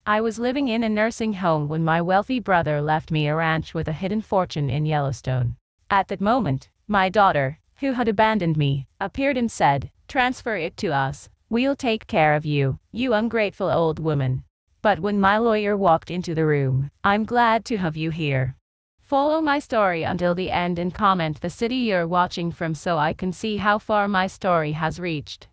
I was living in a nursing home when my wealthy brother left me a ranch with a hidden fortune in Yellowstone. At that moment, my daughter, who had abandoned me, appeared and said, "Transfer it to us. We'll take care of you, you ungrateful old woman." But when my lawyer walked into the room, "I'm glad to have you here. Follow my story until the end and comment the city you're watching from so I can see how far my story has reached."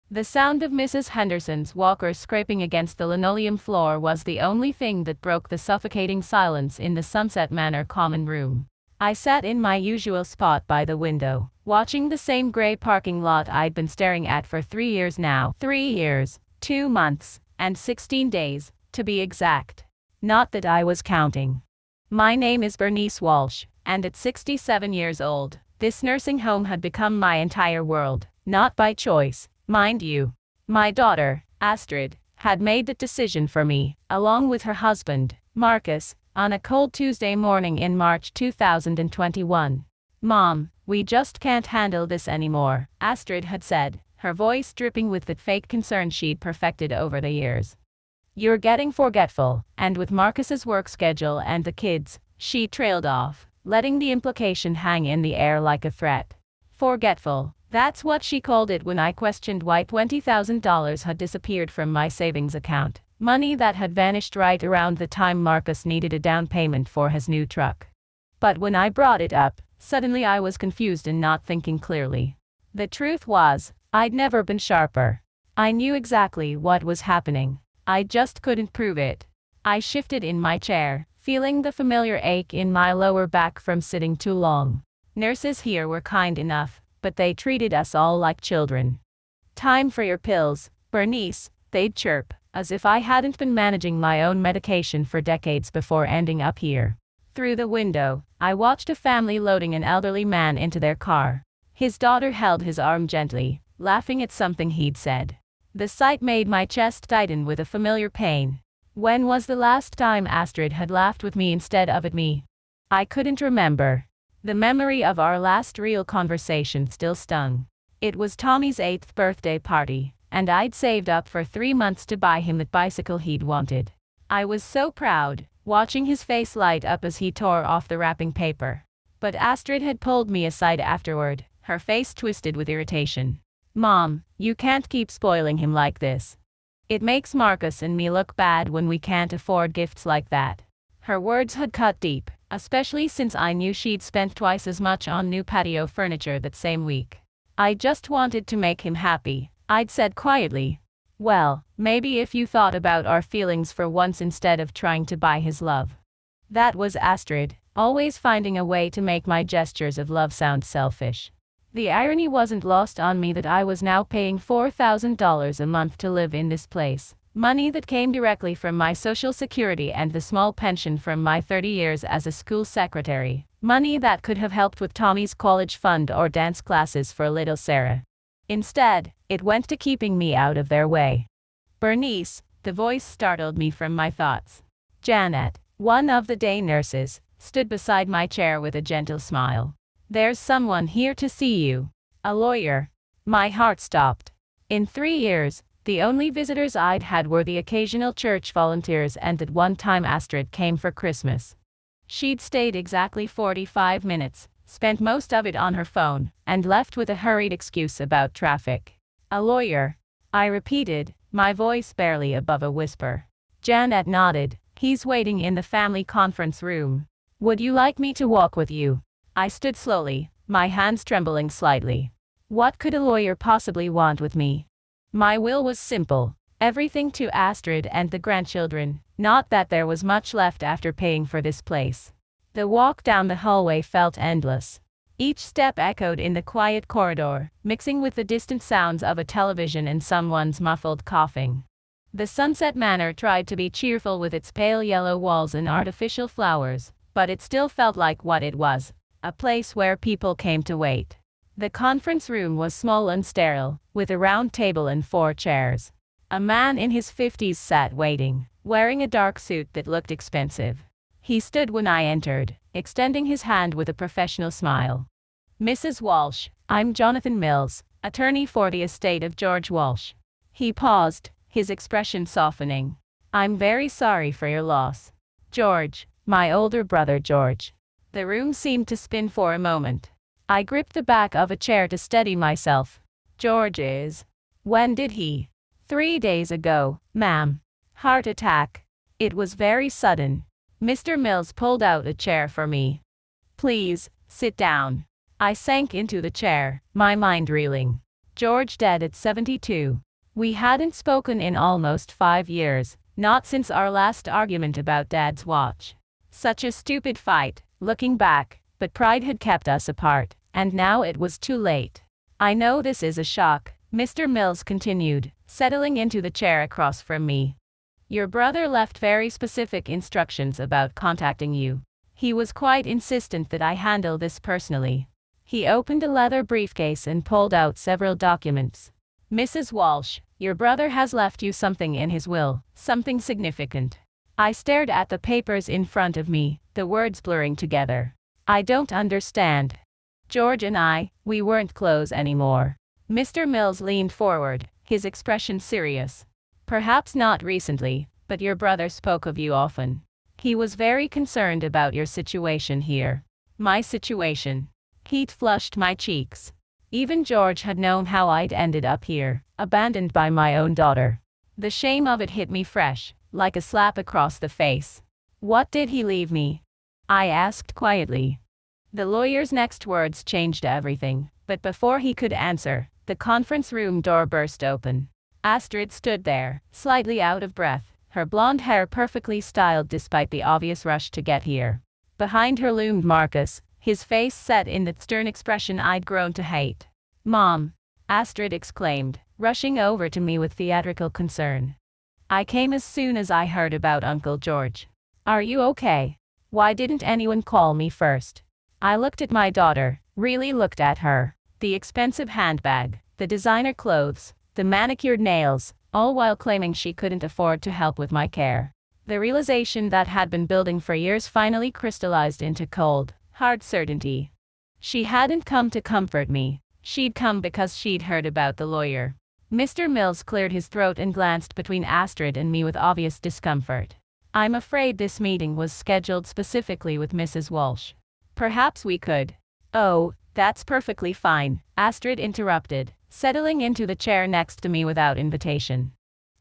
The sound of Mrs. Henderson's walker scraping against the linoleum floor was the only thing that broke the suffocating silence in the Sunset Manor common room. I sat in my usual spot by the window, watching the same gray parking lot I'd been staring at for 3 years now. 3 years, 2 months, and 16 days, to be exact. Not that I was counting. My name is Bernice Walsh, and at 67 years old, this nursing home had become my entire world, not by choice, mind you. My daughter, Astrid, had made that decision for me, along with her husband, Marcus, on a cold Tuesday morning in March 2021. "Mom, we just can't handle this anymore," Astrid had said, her voice dripping with the fake concern she'd perfected over the years. "You're getting forgetful," and with Marcus's work schedule and the kids, she trailed off, letting the implication hang in the air like a threat. Forgetful, that's what she called it when I questioned why $20,000 had disappeared from my savings account. Money that had vanished right around the time Marcus needed a down payment for his new truck. But when I brought it up, suddenly I was confused and not thinking clearly. The truth was, I'd never been sharper. I knew exactly what was happening. I just couldn't prove it. I shifted in my chair, feeling the familiar ache in my lower back from sitting too long. Nurses here were kind enough, but they treated us all like children. "Time for your pills, Bernice," they'd chirp, as if I hadn't been managing my own medication for decades before ending up here. Through the window, I watched a family loading an elderly man into their car. His daughter held his arm gently, laughing at something he'd said. The sight made my chest tighten with a familiar pain. When was the last time Astrid had laughed with me instead of at me? I couldn't remember. The memory of our last real conversation still stung. It was Tommy's 8th birthday party, and I'd saved up for 3 months to buy him that bicycle he'd wanted. I was so proud, watching his face light up as he tore off the wrapping paper. But Astrid had pulled me aside afterward, her face twisted with irritation. "Mom, you can't keep spoiling him like this. It makes Marcus and me look bad when we can't afford gifts like that." Her words had cut deep, especially since I knew she'd spent twice as much on new patio furniture that same week. "I just wanted to make him happy," I'd said quietly. "Well, maybe if you thought about our feelings for once instead of trying to buy his love." That was Astrid, always finding a way to make my gestures of love sound selfish. The irony wasn't lost on me that I was now paying $4,000 a month to live in this place. Money that came directly from my Social Security and the small pension from my 30 years as a school secretary. Money that could have helped with Tommy's college fund or dance classes for little Sarah. Instead, it went to keeping me out of their way. "Bernice," the voice startled me from my thoughts. Janet, one of the day nurses, stood beside my chair with a gentle smile. "There's someone here to see you. A lawyer." My heart stopped. In 3 years, the only visitors I'd had were the occasional church volunteers, and at one time Astrid came for Christmas. She'd stayed exactly 45 minutes, spent most of it on her phone, and left with a hurried excuse about traffic. "A lawyer," I repeated, my voice barely above a whisper. Janet nodded. "He's waiting in the family conference room. Would you like me to walk with you?" I stood slowly, my hands trembling slightly. What could a lawyer possibly want with me? My will was simple. Everything to Astrid and the grandchildren, not that there was much left after paying for this place. The walk down the hallway felt endless. Each step echoed in the quiet corridor, mixing with the distant sounds of a television and someone's muffled coughing. The Sunset Manor tried to be cheerful with its pale yellow walls and artificial flowers, but it still felt like what it was. A place where people came to wait. The conference room was small and sterile, with a round table and 4 chairs. A man in his 50s sat waiting, wearing a dark suit that looked expensive. He stood when I entered, extending his hand with a professional smile. "Mrs. Walsh, I'm Jonathan Mills, attorney for the estate of George Walsh." He paused, his expression softening. I'm very sorry for your loss. George, my older brother George. The room seemed to spin for a moment. I gripped the back of a chair to steady myself. George is. When did he? 3 days ago, ma'am. Heart attack. It was very sudden. Mr. Mills pulled out a chair for me. Please, sit down. I sank into the chair, my mind reeling. George dead at 72. We hadn't spoken in almost 5 years, not since our last argument about Dad's watch. Such a stupid fight, looking back, but pride had kept us apart, and now it was too late. I know this is a shock, Mr. Mills continued, settling into the chair across from me. Your brother left very specific instructions about contacting you. He was quite insistent that I handle this personally. He opened a leather briefcase and pulled out several documents. Mrs. Walsh, your brother has left you something in his will, something significant. I stared at the papers in front of me, the words blurring together. I don't understand. George and we weren't close anymore. Mr. Mills leaned forward, his expression serious. Perhaps not recently, but your brother spoke of you often. He was very concerned about your situation here. My situation. Heat flushed my cheeks. Even George had known how I'd ended up here, abandoned by my own daughter. The shame of it hit me fresh, like a slap across the face. What did he leave me? I asked quietly. The lawyer's next words changed everything, but before he could answer, the conference room door burst open. Astrid stood there, slightly out of breath, her blonde hair perfectly styled despite the obvious rush to get here. Behind her loomed Marcus, his face set in that stern expression I'd grown to hate. Mom! Astrid exclaimed, rushing over to me with theatrical concern. I came as soon as I heard about Uncle George. Are you okay? Why didn't anyone call me first? I looked at my daughter, really looked at her. The expensive handbag, the designer clothes, the manicured nails, all while claiming she couldn't afford to help with my care. The realization that had been building for years finally crystallized into cold, hard certainty. She hadn't come to comfort me. She'd come because she'd heard about the lawyer. Mr. Mills cleared his throat and glanced between Astrid and me with obvious discomfort. I'm afraid this meeting was scheduled specifically with Mrs. Walsh. Perhaps we could. Oh, that's perfectly fine, Astrid interrupted, settling into the chair next to me without invitation.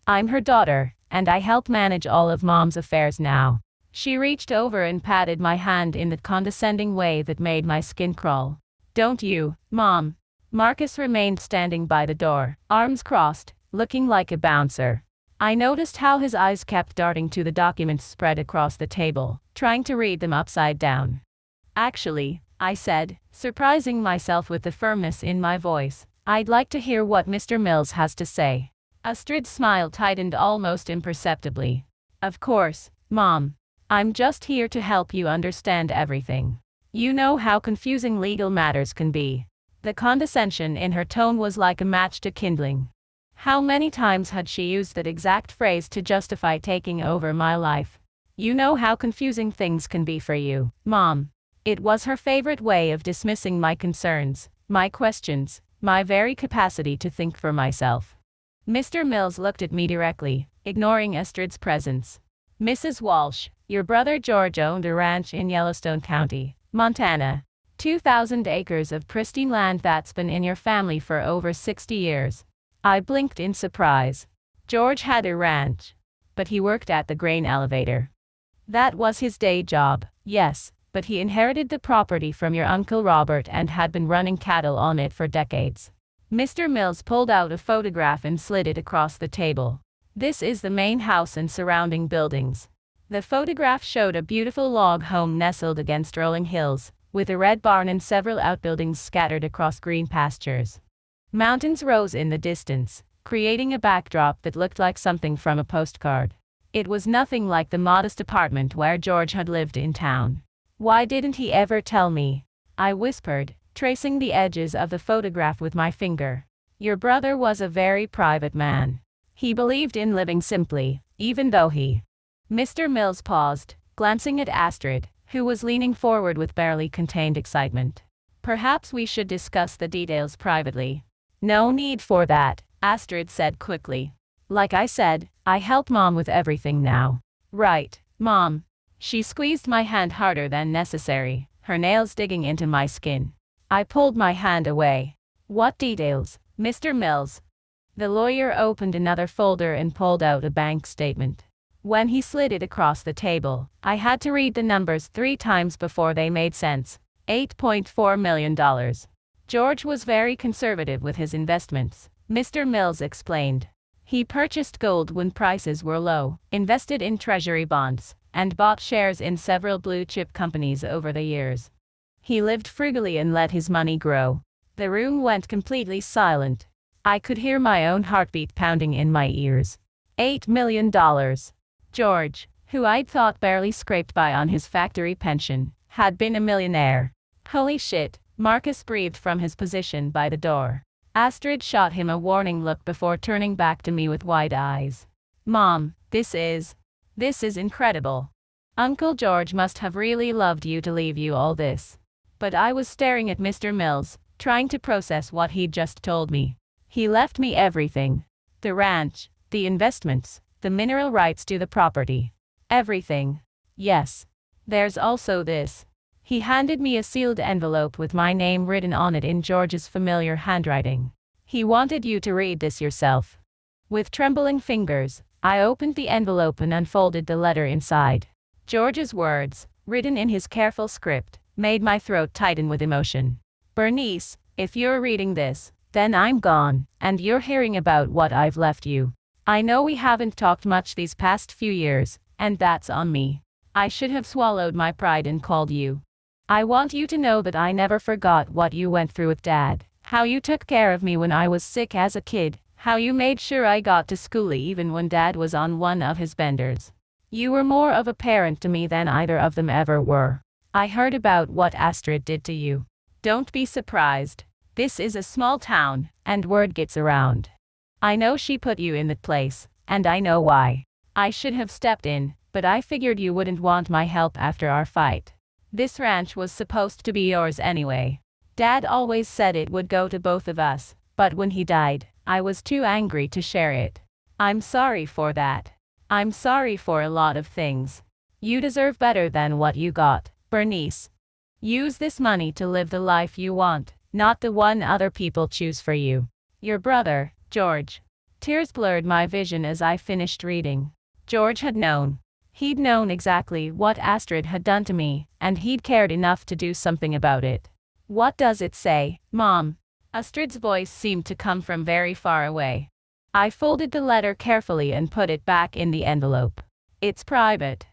I'm her daughter, and I help manage all of Mom's affairs now. She reached over and patted my hand in that condescending way that made my skin crawl. Don't you, Mom? Marcus remained standing by the door, arms crossed, looking like a bouncer. I noticed how his eyes kept darting to the documents spread across the table, trying to read them upside down. Actually, I said, surprising myself with the firmness in my voice, I'd like to hear what Mr. Mills has to say. Astrid's smile tightened almost imperceptibly. Of course, Mom. I'm just here to help you understand everything. You know how confusing legal matters can be. The condescension in her tone was like a match to kindling. How many times had she used that exact phrase to justify taking over my life? You know how confusing things can be for you, Mom. It was her favorite way of dismissing my concerns, my questions, my very capacity to think for myself. Mr. Mills looked at me directly, ignoring Astrid's presence. Mrs. Walsh, your brother George owned a ranch in Yellowstone County, Montana. 2,000 acres of pristine land that's been in your family for over 60 years. I blinked in surprise. George had a ranch, but he worked at the grain elevator. That was his day job, yes, but he inherited the property from your Uncle Robert and had been running cattle on it for decades. Mr. Mills pulled out a photograph and slid it across the table. This is the main house and surrounding buildings. The photograph showed a beautiful log home nestled against rolling hills, with a red barn and several outbuildings scattered across green pastures. Mountains rose in the distance, creating a backdrop that looked like something from a postcard. It was nothing like the modest apartment where George had lived in town. Why didn't he ever tell me? I whispered, tracing the edges of the photograph with my finger. Your brother was a very private man. He believed in living simply, even though he... Mr. Mills paused, glancing at Astrid, who was leaning forward with barely contained excitement. Perhaps we should discuss the details privately. No need for that, Astrid said quickly. Like I said, I help Mom with everything now. Right, Mom. She squeezed my hand harder than necessary, her nails digging into my skin. I pulled my hand away. What details, Mr. Mills? The lawyer opened another folder and pulled out a bank statement. When he slid it across the table, I had to read the numbers 3 times before they made sense. $8.4 million. George was very conservative with his investments, Mr. Mills explained. He purchased gold when prices were low, invested in treasury bonds, and bought shares in several blue-chip companies over the years. He lived frugally and let his money grow. The room went completely silent. I could hear my own heartbeat pounding in my ears. $8 million. George, who I'd thought barely scraped by on his factory pension, had been a millionaire. Holy shit, Marcus breathed from his position by the door. Astrid shot him a warning look before turning back to me with wide eyes. Mom, this is incredible. Uncle George must have really loved you to leave you all this. But I was staring at Mr. Mills, trying to process what he'd just told me. He left me everything. The ranch, the investments, the mineral rights to the property. Everything. Yes. There's also this. He handed me a sealed envelope with my name written on it in George's familiar handwriting. He wanted you to read this yourself. With trembling fingers, I opened the envelope and unfolded the letter inside. George's words, written in his careful script, made my throat tighten with emotion. Bernice, if you're reading this, then I'm gone, and you're hearing about what I've left you. I know we haven't talked much these past few years, and that's on me. I should have swallowed my pride and called you. I want you to know that I never forgot what you went through with Dad, how you took care of me when I was sick as a kid, how you made sure I got to school even when Dad was on one of his benders. You were more of a parent to me than either of them ever were. I heard about what Astrid did to you. Don't be surprised. This is a small town, and word gets around. I know she put you in that place, and I know why. I should have stepped in, but I figured you wouldn't want my help after our fight. This ranch was supposed to be yours anyway. Dad always said it would go to both of us, but when he died, I was too angry to share it. I'm sorry for that. I'm sorry for a lot of things. You deserve better than what you got, Bernice. Use this money to live the life you want, not the one other people choose for you. Your brother, George. Tears blurred my vision as I finished reading. George had known. He'd known exactly what Astrid had done to me, and he'd cared enough to do something about it. What does it say, Mom? Astrid's voice seemed to come from very far away. I folded the letter carefully and put it back in the envelope. It's private.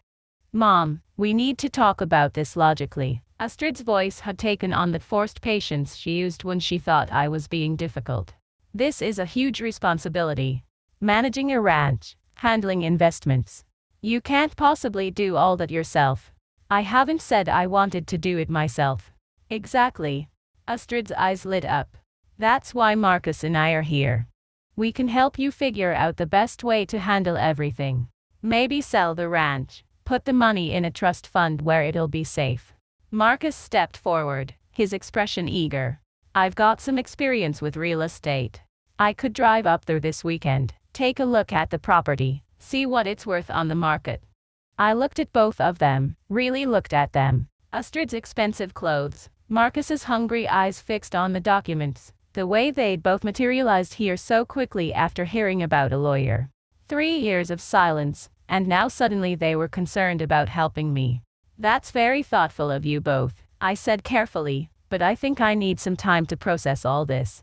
Mom, we need to talk about this logically. Astrid's voice had taken on the forced patience she used when she thought I was being difficult. This is a huge responsibility. Managing a ranch, handling investments. You can't possibly do all that yourself. I haven't said I wanted to do it myself. Exactly. Astrid's eyes lit up. That's why Marcus and I are here. We can help you figure out the best way to handle everything. Maybe sell the ranch, put the money in a trust fund where it'll be safe. Marcus stepped forward, his expression eager. I've got some experience with real estate. I could drive up there this weekend, take a look at the property, see what it's worth on the market. I looked at both of them, really looked at them. Astrid's expensive clothes, Marcus's hungry eyes fixed on the documents, the way they'd both materialized here so quickly after hearing about a lawyer. 3 years of silence, and now suddenly they were concerned about helping me. That's very thoughtful of you both, I said carefully, but I think I need some time to process all this.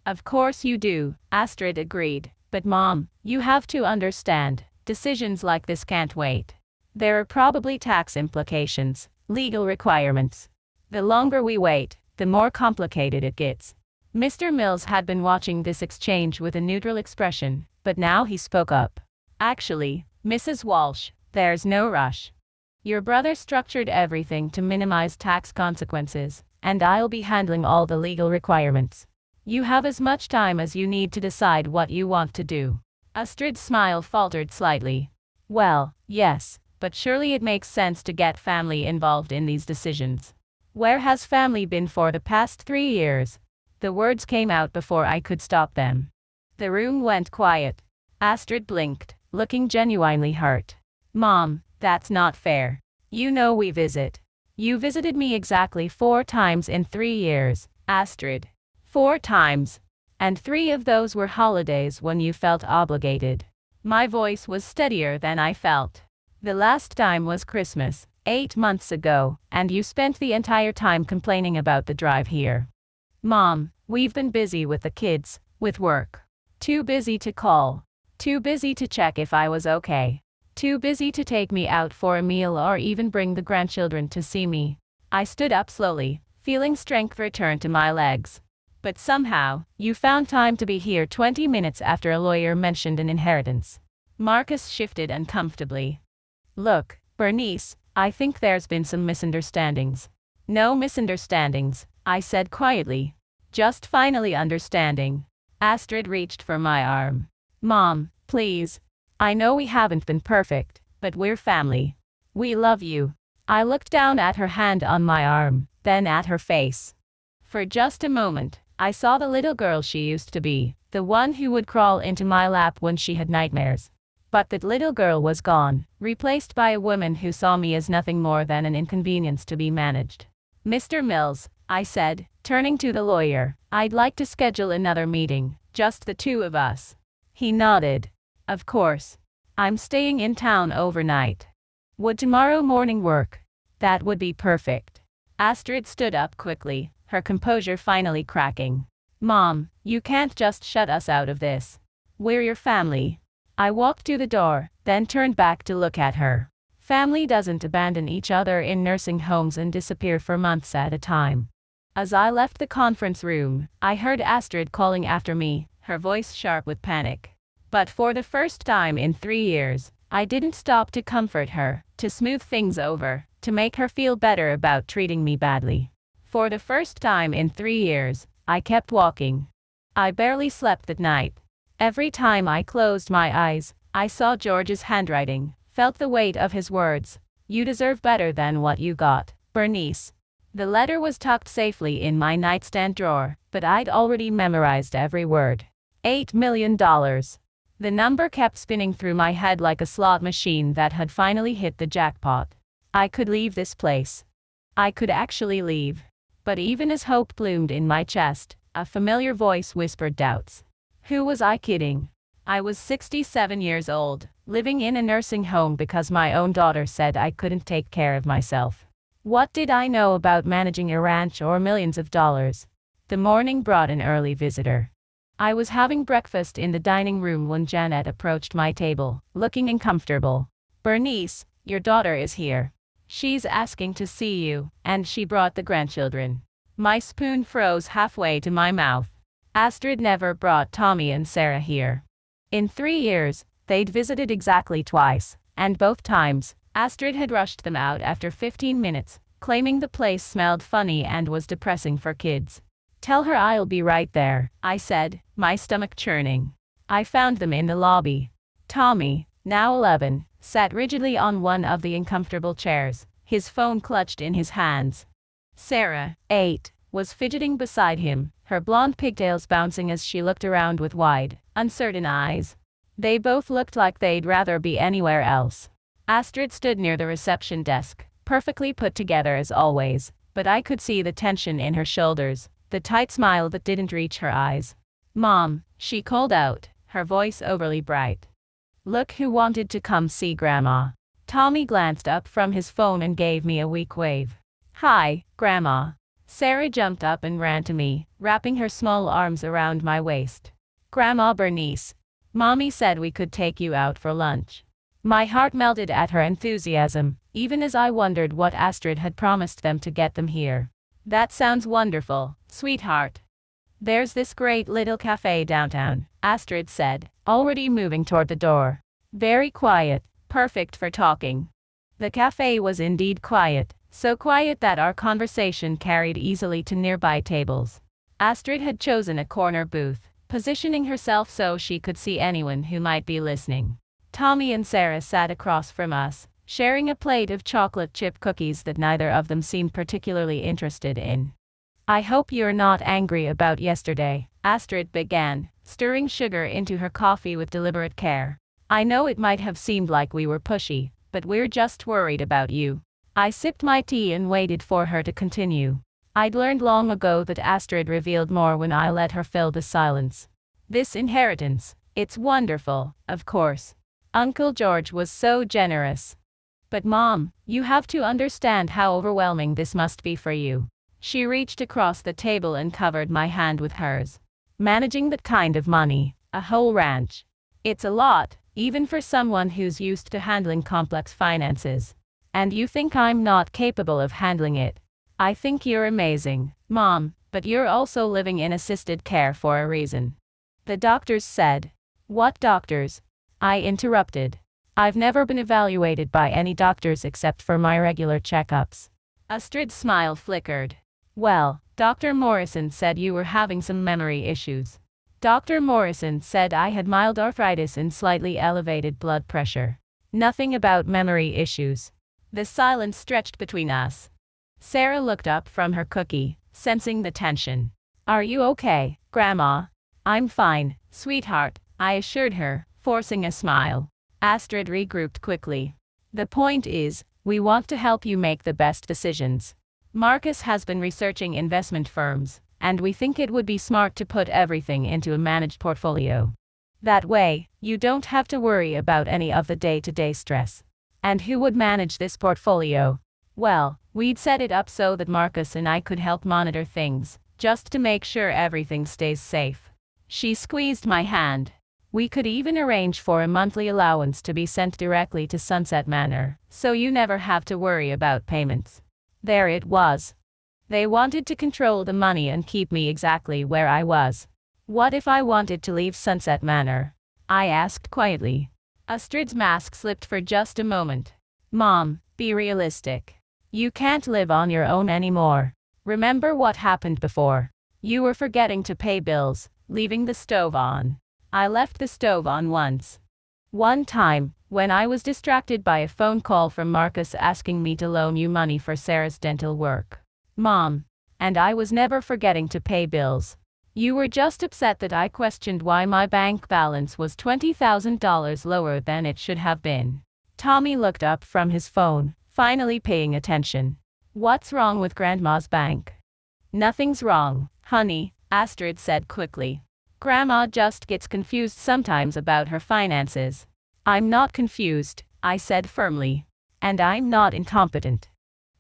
Of course you do, Astrid agreed. But Mom, you have to understand, decisions like this can't wait. There are probably tax implications, legal requirements. The longer we wait, the more complicated it gets. Mr. Mills had been watching this exchange with a neutral expression, but now he spoke up. Actually, Mrs. Walsh, there's no rush. Your brother structured everything to minimize tax consequences, and I'll be handling all the legal requirements. You have as much time as you need to decide what you want to do. Astrid's smile faltered slightly. Well, yes, but surely it makes sense to get family involved in these decisions. Where has family been for the past 3 years? The words came out before I could stop them. The room went quiet. Astrid blinked, looking genuinely hurt. Mom, that's not fair. You know we visit. You visited me exactly 4 times in 3 years, Astrid. 4 times. And 3 of those were holidays when you felt obligated. My voice was steadier than I felt. The last time was Christmas, 8 months ago, and you spent the entire time complaining about the drive here. Mom, we've been busy with the kids, with work. Too busy to call. Too busy to check if I was okay. Too busy to take me out for a meal or even bring the grandchildren to see me. I stood up slowly, feeling strength return to my legs. But somehow, you found time to be here 20 minutes after a lawyer mentioned an inheritance. Marcus shifted uncomfortably. Look, Bernice, I think there's been some misunderstandings. No misunderstandings, I said quietly. Just finally understanding. Astrid reached for my arm. Mom, please. I know we haven't been perfect, but we're family. We love you. I looked down at her hand on my arm, then at her face. For just a moment, I saw the little girl she used to be, the one who would crawl into my lap when she had nightmares. But that little girl was gone, replaced by a woman who saw me as nothing more than an inconvenience to be managed. Mr. Mills, I said, turning to the lawyer, I'd like to schedule another meeting, just the 2 of us. He nodded. Of course. I'm staying in town overnight. Would tomorrow morning work? That would be perfect. Astrid stood up quickly, her composure finally cracking. Mom, you can't just shut us out of this. We're your family. I walked to the door, then turned back to look at her. Family doesn't abandon each other in nursing homes and disappear for months at a time. As I left the conference room, I heard Astrid calling after me, her voice sharp with panic. But for the first time in 3 years, I didn't stop to comfort her, to smooth things over, to make her feel better about treating me badly. For the first time in 3 years, I kept walking. I barely slept that night. Every time I closed my eyes, I saw George's handwriting, felt the weight of his words. You deserve better than what you got, Bernice. The letter was tucked safely in my nightstand drawer, but I'd already memorized every word. $8 million. The number kept spinning through my head like a slot machine that had finally hit the jackpot. I could leave this place. I could actually leave. But even as hope bloomed in my chest, a familiar voice whispered doubts. Who was I kidding? I was 67 years old, living in a nursing home because my own daughter said I couldn't take care of myself. What did I know about managing a ranch or millions of dollars? The morning brought an early visitor. I was having breakfast in the dining room when Janet approached my table, looking uncomfortable. Bernice, your daughter is here. She's asking to see you, and she brought the grandchildren. My spoon froze halfway to my mouth. Astrid never brought Tommy and Sarah here. In 3 years, they'd visited exactly twice, and both times, Astrid had rushed them out after 15 minutes, claiming the place smelled funny and was depressing for kids. Tell her I'll be right there, I said, my stomach churning. I found them in the lobby. Tommy, now 11, sat rigidly on one of the uncomfortable chairs, his phone clutched in his hands. Sarah, 8, was fidgeting beside him, her blonde pigtails bouncing as she looked around with wide, uncertain eyes. They both looked like they'd rather be anywhere else. Astrid stood near the reception desk, perfectly put together as always, but I could see the tension in her shoulders, the tight smile that didn't reach her eyes. Mom, she called out, her voice overly bright. Look who wanted to come see Grandma. Tommy glanced up from his phone and gave me a weak wave. Hi, Grandma. Sarah jumped up and ran to me, wrapping her small arms around my waist. Grandma Bernice. Mommy said we could take you out for lunch. My heart melted at her enthusiasm, even as I wondered what Astrid had promised them to get them here. That sounds wonderful, sweetheart. There's this great little cafe downtown, Astrid said, already moving toward the door. Very quiet, perfect for talking. The cafe was indeed quiet, so quiet that our conversation carried easily to nearby tables. Astrid had chosen a corner booth, positioning herself so she could see anyone who might be listening. Tommy and Sarah sat across from us, sharing a plate of chocolate chip cookies that neither of them seemed particularly interested in. I hope you're not angry about yesterday, Astrid began, stirring sugar into her coffee with deliberate care. I know it might have seemed like we were pushy, but we're just worried about you. I sipped my tea and waited for her to continue. I'd learned long ago that Astrid revealed more when I let her fill the silence. This inheritance, it's wonderful, of course. Uncle George was so generous. But Mom, you have to understand how overwhelming this must be for you. She reached across the table and covered my hand with hers. Managing that kind of money, a whole ranch. It's a lot, even for someone who's used to handling complex finances. And you think I'm not capable of handling it? I think you're amazing, Mom, but you're also living in assisted care for a reason. The doctors said. What doctors? I interrupted. I've never been evaluated by any doctors except for my regular checkups. Astrid's smile flickered. Well, Dr. Morrison said you were having some memory issues. Dr. Morrison said I had mild arthritis and slightly elevated blood pressure. Nothing about memory issues. The silence stretched between us. Sarah looked up from her cookie, sensing the tension. Are you okay, Grandma? I'm fine, sweetheart, I assured her, forcing a smile. Astrid regrouped quickly. The point is, we want to help you make the best decisions. Marcus has been researching investment firms, and we think it would be smart to put everything into a managed portfolio. That way, you don't have to worry about any of the day-to-day stress. And who would manage this portfolio? Well, we'd set it up so that Marcus and I could help monitor things, just to make sure everything stays safe. She squeezed my hand. We could even arrange for a monthly allowance to be sent directly to Sunset Manor, so you never have to worry about payments. There it was. They wanted to control the money and keep me exactly where I was. What if I wanted to leave Sunset Manor? I asked quietly. Astrid's mask slipped for just a moment. Mom, be realistic. You can't live on your own anymore. Remember what happened before. You were forgetting to pay bills, leaving the stove on. I left the stove on once. One time, when I was distracted by a phone call from Marcus asking me to loan you money for Sarah's dental work. Mom. And I was never forgetting to pay bills. You were just upset that I questioned why my bank balance was $20,000 lower than it should have been. Tommy looked up from his phone, finally paying attention. What's wrong with Grandma's bank? Nothing's wrong, honey, Astrid said quickly. Grandma just gets confused sometimes about her finances. I'm not confused, I said firmly. And I'm not incompetent.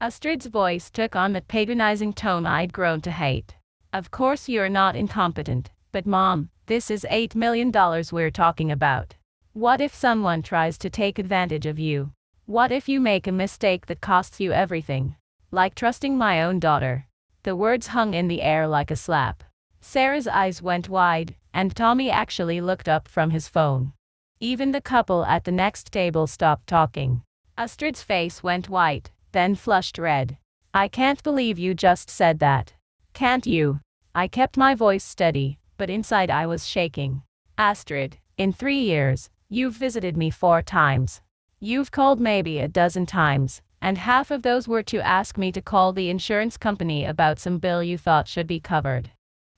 Astrid's voice took on that patronizing tone I'd grown to hate. Of course you're not incompetent, but Mom, this is $8 million we're talking about. What if someone tries to take advantage of you? What if you make a mistake that costs you everything? Like trusting my own daughter. The words hung in the air like a slap. Sarah's eyes went wide, and Tommy actually looked up from his phone. Even the couple at the next table stopped talking. Astrid's face went white, then flushed red. I can't believe you just said that. Can't you? I kept my voice steady, but inside I was shaking. Astrid, in 3 years, you've visited me 4 times. You've called maybe a dozen times, and half of those were to ask me to call the insurance company about some bill you thought should be covered.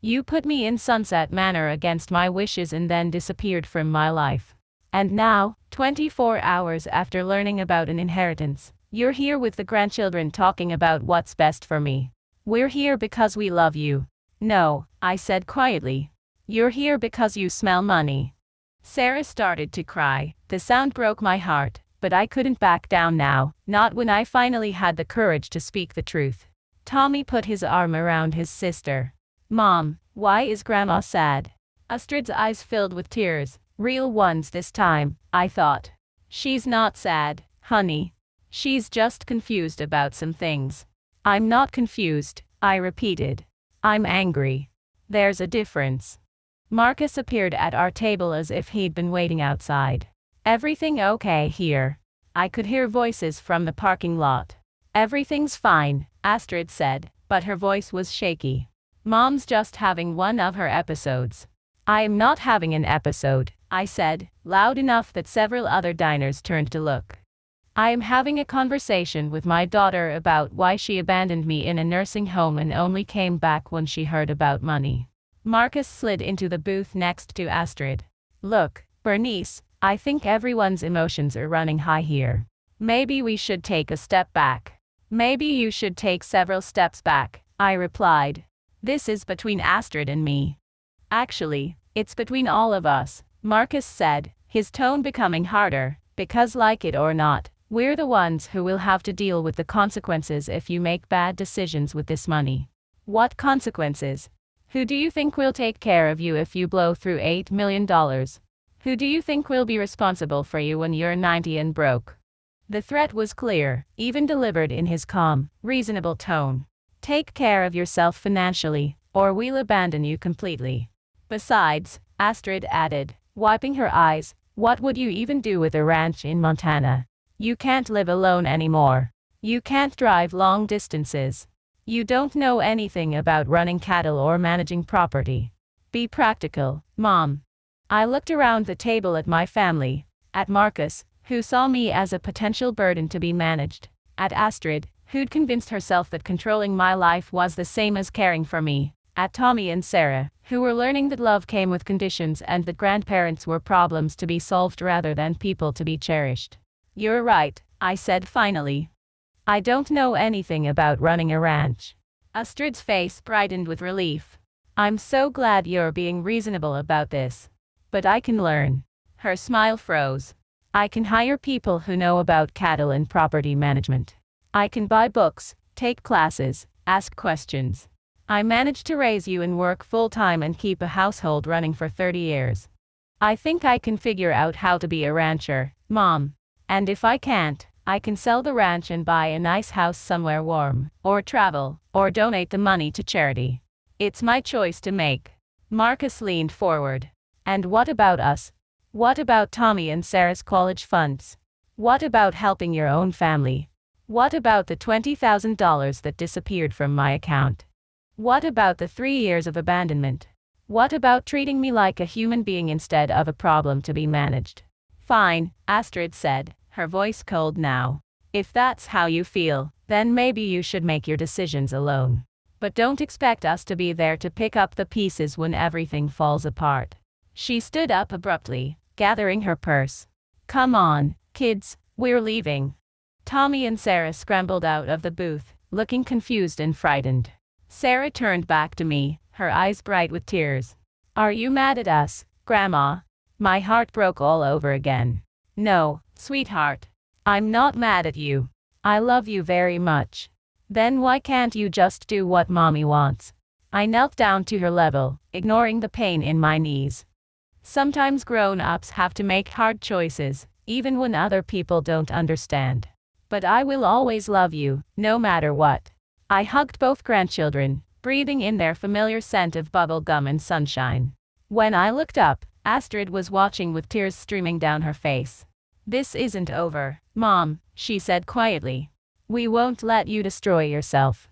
You put me in Sunset Manor against my wishes and then disappeared from my life. And now, 24 hours after learning about an inheritance, you're here with the grandchildren talking about what's best for me. We're here because we love you. No, I said quietly. You're here because you smell money. Sarah started to cry. The sound broke my heart, but I couldn't back down now, not when I finally had the courage to speak the truth. Tommy put his arm around his sister. Mom, why is Grandma sad? Astrid's eyes filled with tears, real ones this time, I thought. She's not sad, honey. She's just confused about some things. I'm not confused, I repeated. I'm angry. There's a difference. Marcus appeared at our table as if he'd been waiting outside. Everything okay here? I could hear voices from the parking lot. Everything's fine, Astrid said, but her voice was shaky. Mom's just having one of her episodes. I am not having an episode, I said, loud enough that several other diners turned to look. I am having a conversation with my daughter about why she abandoned me in a nursing home and only came back when she heard about money. Marcus slid into the booth next to Astrid. Look, Bernice, I think everyone's emotions are running high here. Maybe we should take a step back. Maybe you should take several steps back, I replied. This is between Astrid and me. Actually, it's between all of us, Marcus said, his tone becoming harder, because like it or not, we're the ones who will have to deal with the consequences if you make bad decisions with this money. What consequences? Who do you think will take care of you if you blow through $8 million? Who do you think will be responsible for you when you're 90 and broke? The threat was clear, even delivered in his calm, reasonable tone. Take care of yourself financially, or we'll abandon you completely. Besides, Astrid added, wiping her eyes, what would you even do with a ranch in Montana? You can't live alone anymore. You can't drive long distances. You don't know anything about running cattle or managing property. Be practical, Mom. I looked around the table at my family, at Marcus, who saw me as a potential burden to be managed, at Astrid, who'd convinced herself that controlling my life was the same as caring for me, at Tommy and Sarah, who were learning that love came with conditions and that grandparents were problems to be solved rather than people to be cherished. You're right, I said finally. I don't know anything about running a ranch. Astrid's face brightened with relief. I'm so glad you're being reasonable about this. But I can learn. Her smile froze. I can hire people who know about cattle and property management. I can buy books, take classes, ask questions. I managed to raise you and work full-time and keep a household running for 30 years. I think I can figure out how to be a rancher, Mom. And if I can't, I can sell the ranch and buy a nice house somewhere warm, or travel, or donate the money to charity. It's my choice to make. Marcus leaned forward. And what about us? What about Tommy and Sarah's college funds? What about helping your own family? What about the $20,000 that disappeared from my account? What about the 3 years of abandonment? What about treating me like a human being instead of a problem to be managed? Fine, Astrid said, her voice cold now. If that's how you feel, then maybe you should make your decisions alone. But don't expect us to be there to pick up the pieces when everything falls apart. She stood up abruptly, gathering her purse. Come on, kids, we're leaving. Tommy and Sarah scrambled out of the booth, looking confused and frightened. Sarah turned back to me, her eyes bright with tears. Are you mad at us, Grandma? My heart broke all over again. No, sweetheart. I'm not mad at you. I love you very much. Then why can't you just do what Mommy wants? I knelt down to her level, ignoring the pain in my knees. Sometimes grown-ups have to make hard choices, even when other people don't understand. But I will always love you, no matter what. I hugged both grandchildren, breathing in their familiar scent of bubble gum and sunshine. When I looked up, Astrid was watching with tears streaming down her face. This isn't over, Mom, she said quietly. We won't let you destroy yourself.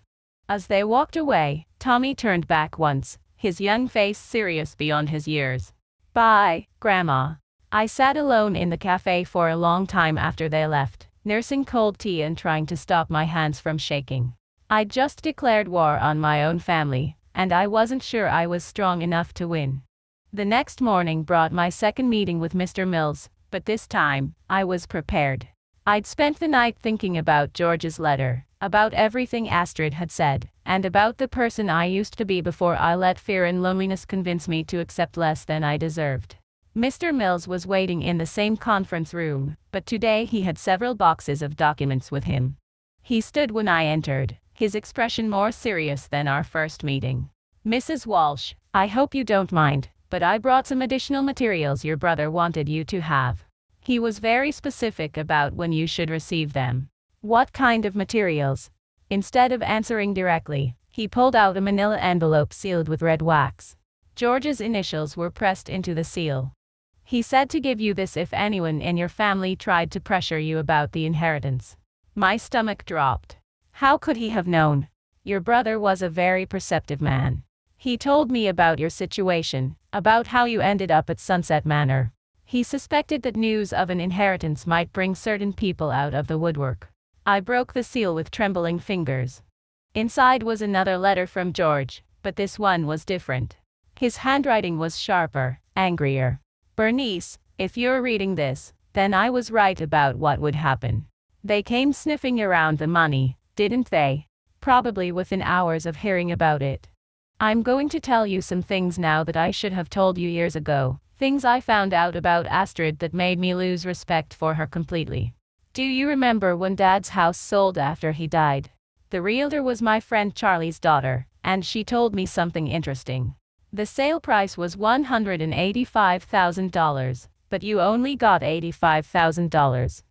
As they walked away, Tommy turned back once, his young face serious beyond his years. Bye, Grandma. I sat alone in the cafe for a long time after they left, nursing cold tea and trying to stop my hands from shaking. I'd just declared war on my own family, and I wasn't sure I was strong enough to win. The next morning brought my second meeting with Mr. Mills, but this time, I was prepared. I'd spent the night thinking about George's letter, about everything Astrid had said, and about the person I used to be before I let fear and loneliness convince me to accept less than I deserved. Mr. Mills was waiting in the same conference room, but today he had several boxes of documents with him. He stood when I entered, his expression more serious than our first meeting. Mrs. Walsh, I hope you don't mind, but I brought some additional materials your brother wanted you to have. He was very specific about when you should receive them. What kind of materials? Instead of answering directly, he pulled out a manila envelope sealed with red wax. George's initials were pressed into the seal. He said to give you this if anyone in your family tried to pressure you about the inheritance. My stomach dropped. How could he have known? Your brother was a very perceptive man. He told me about your situation, about how you ended up at Sunset Manor. He suspected that news of an inheritance might bring certain people out of the woodwork. I broke the seal with trembling fingers. Inside was another letter from George, but this one was different. His handwriting was sharper, angrier. Bernice, If you're reading this, then I was right about what would happen. They came sniffing around the money, didn't they? Probably within hours of hearing about it. I'm going to tell you some things now that I should have told you years ago, things I found out about Astrid that made me lose respect for her completely. Do you remember when Dad's house sold after he died? The realtor was my friend Charlie's daughter, and she told me something interesting. The sale price was $185,000, but you only got $85,000.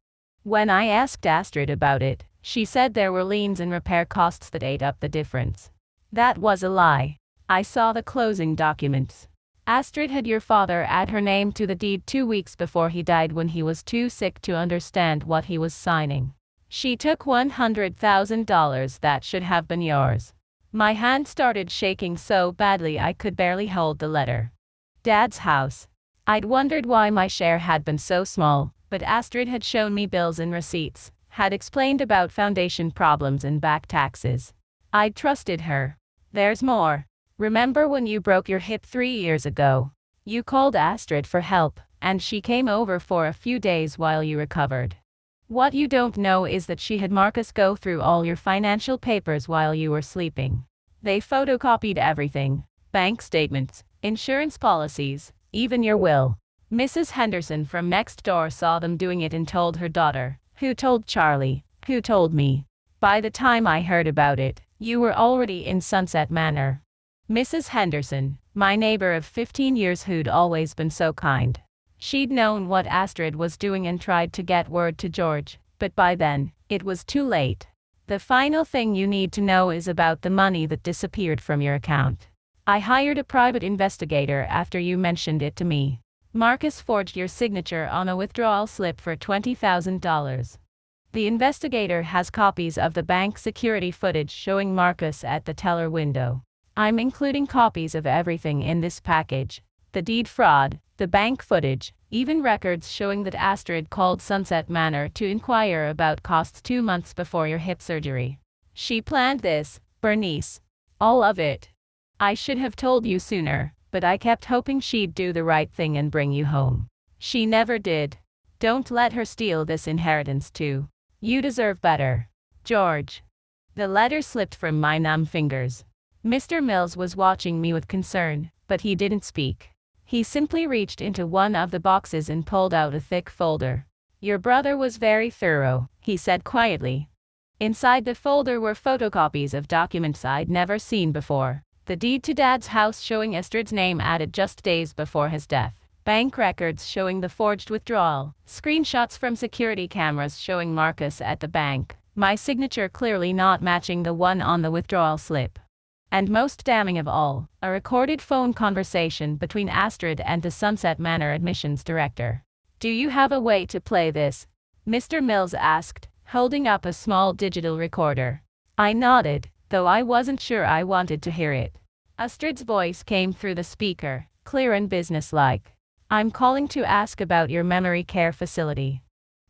When I asked Astrid about it, she said there were liens and repair costs that ate up the difference. That was a lie. I saw the closing documents. Astrid had your father add her name to the deed 2 weeks before he died when he was too sick to understand what he was signing. She took $100,000 that should have been yours. My hand started shaking so badly I could barely hold the letter. Dad's house. I'd wondered why my share had been so small, but Astrid had shown me bills and receipts, had explained about foundation problems and back taxes. I'd trusted her. There's more. Remember when you broke your hip 3 years ago? You called Astrid for help, and she came over for a few days while you recovered. What you don't know is that she had Marcus go through all your financial papers while you were sleeping. They photocopied everything: bank statements, insurance policies, even your will. Mrs. Henderson from next door saw them doing it and told her daughter, who told Charlie, who told me. By the time I heard about it, you were already in Sunset Manor. Mrs. Henderson, my neighbor of 15 years who'd always been so kind. She'd known what Astrid was doing and tried to get word to George, but by then, it was too late. The final thing you need to know is about the money that disappeared from your account. I hired a private investigator after you mentioned it to me. Marcus forged your signature on a withdrawal slip for $20,000. The investigator has copies of the bank security footage showing Marcus at the teller window. I'm including copies of everything in this package: the deed fraud, the bank footage, even records showing that Astrid called Sunset Manor to inquire about costs 2 months before your hip surgery. She planned this, Bernice. All of it. I should have told you sooner, but I kept hoping she'd do the right thing and bring you home. She never did. Don't let her steal this inheritance too. You deserve better. George. The letter slipped from my numb fingers. Mr. Mills was watching me with concern, but he didn't speak. He simply reached into one of the boxes and pulled out a thick folder. Your brother was very thorough, he said quietly. Inside the folder were photocopies of documents I'd never seen before. The deed to Dad's house showing Astrid's name added just days before his death. Bank records showing the forged withdrawal. Screenshots from security cameras showing Marcus at the bank. My signature clearly not matching the one on the withdrawal slip. And most damning of all, a recorded phone conversation between Astrid and the Sunset Manor admissions director. Do you have a way to play this? Mr. Mills asked, holding up a small digital recorder. I nodded, though I wasn't sure I wanted to hear it. Astrid's voice came through the speaker, clear and businesslike. I'm calling to ask about your memory care facility.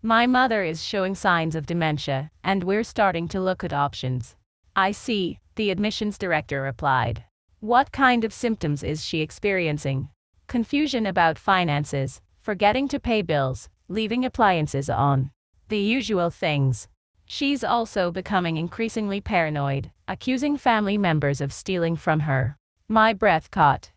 My mother is showing signs of dementia, and we're starting to look at options. I see, the admissions director replied. What kind of symptoms is she experiencing? Confusion about finances, forgetting to pay bills, leaving appliances on. The usual things. She's also becoming increasingly paranoid, accusing family members of stealing from her. My breath caught.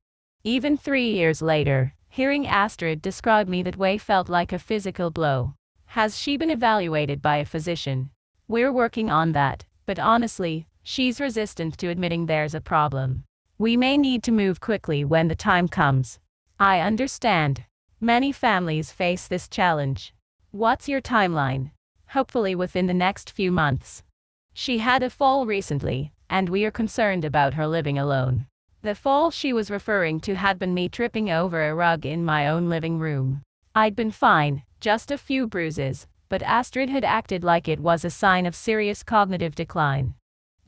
Even 3 years later, hearing Astrid describe me that way felt like a physical blow. Has she been evaluated by a physician? We're working on that, but honestly, she's resistant to admitting there's a problem. We may need to move quickly when the time comes. I understand. Many families face this challenge. What's your timeline? Hopefully within the next few months. She had a fall recently, and we are concerned about her living alone. The fall she was referring to had been me tripping over a rug in my own living room. I'd been fine, just a few bruises, but Astrid had acted like it was a sign of serious cognitive decline.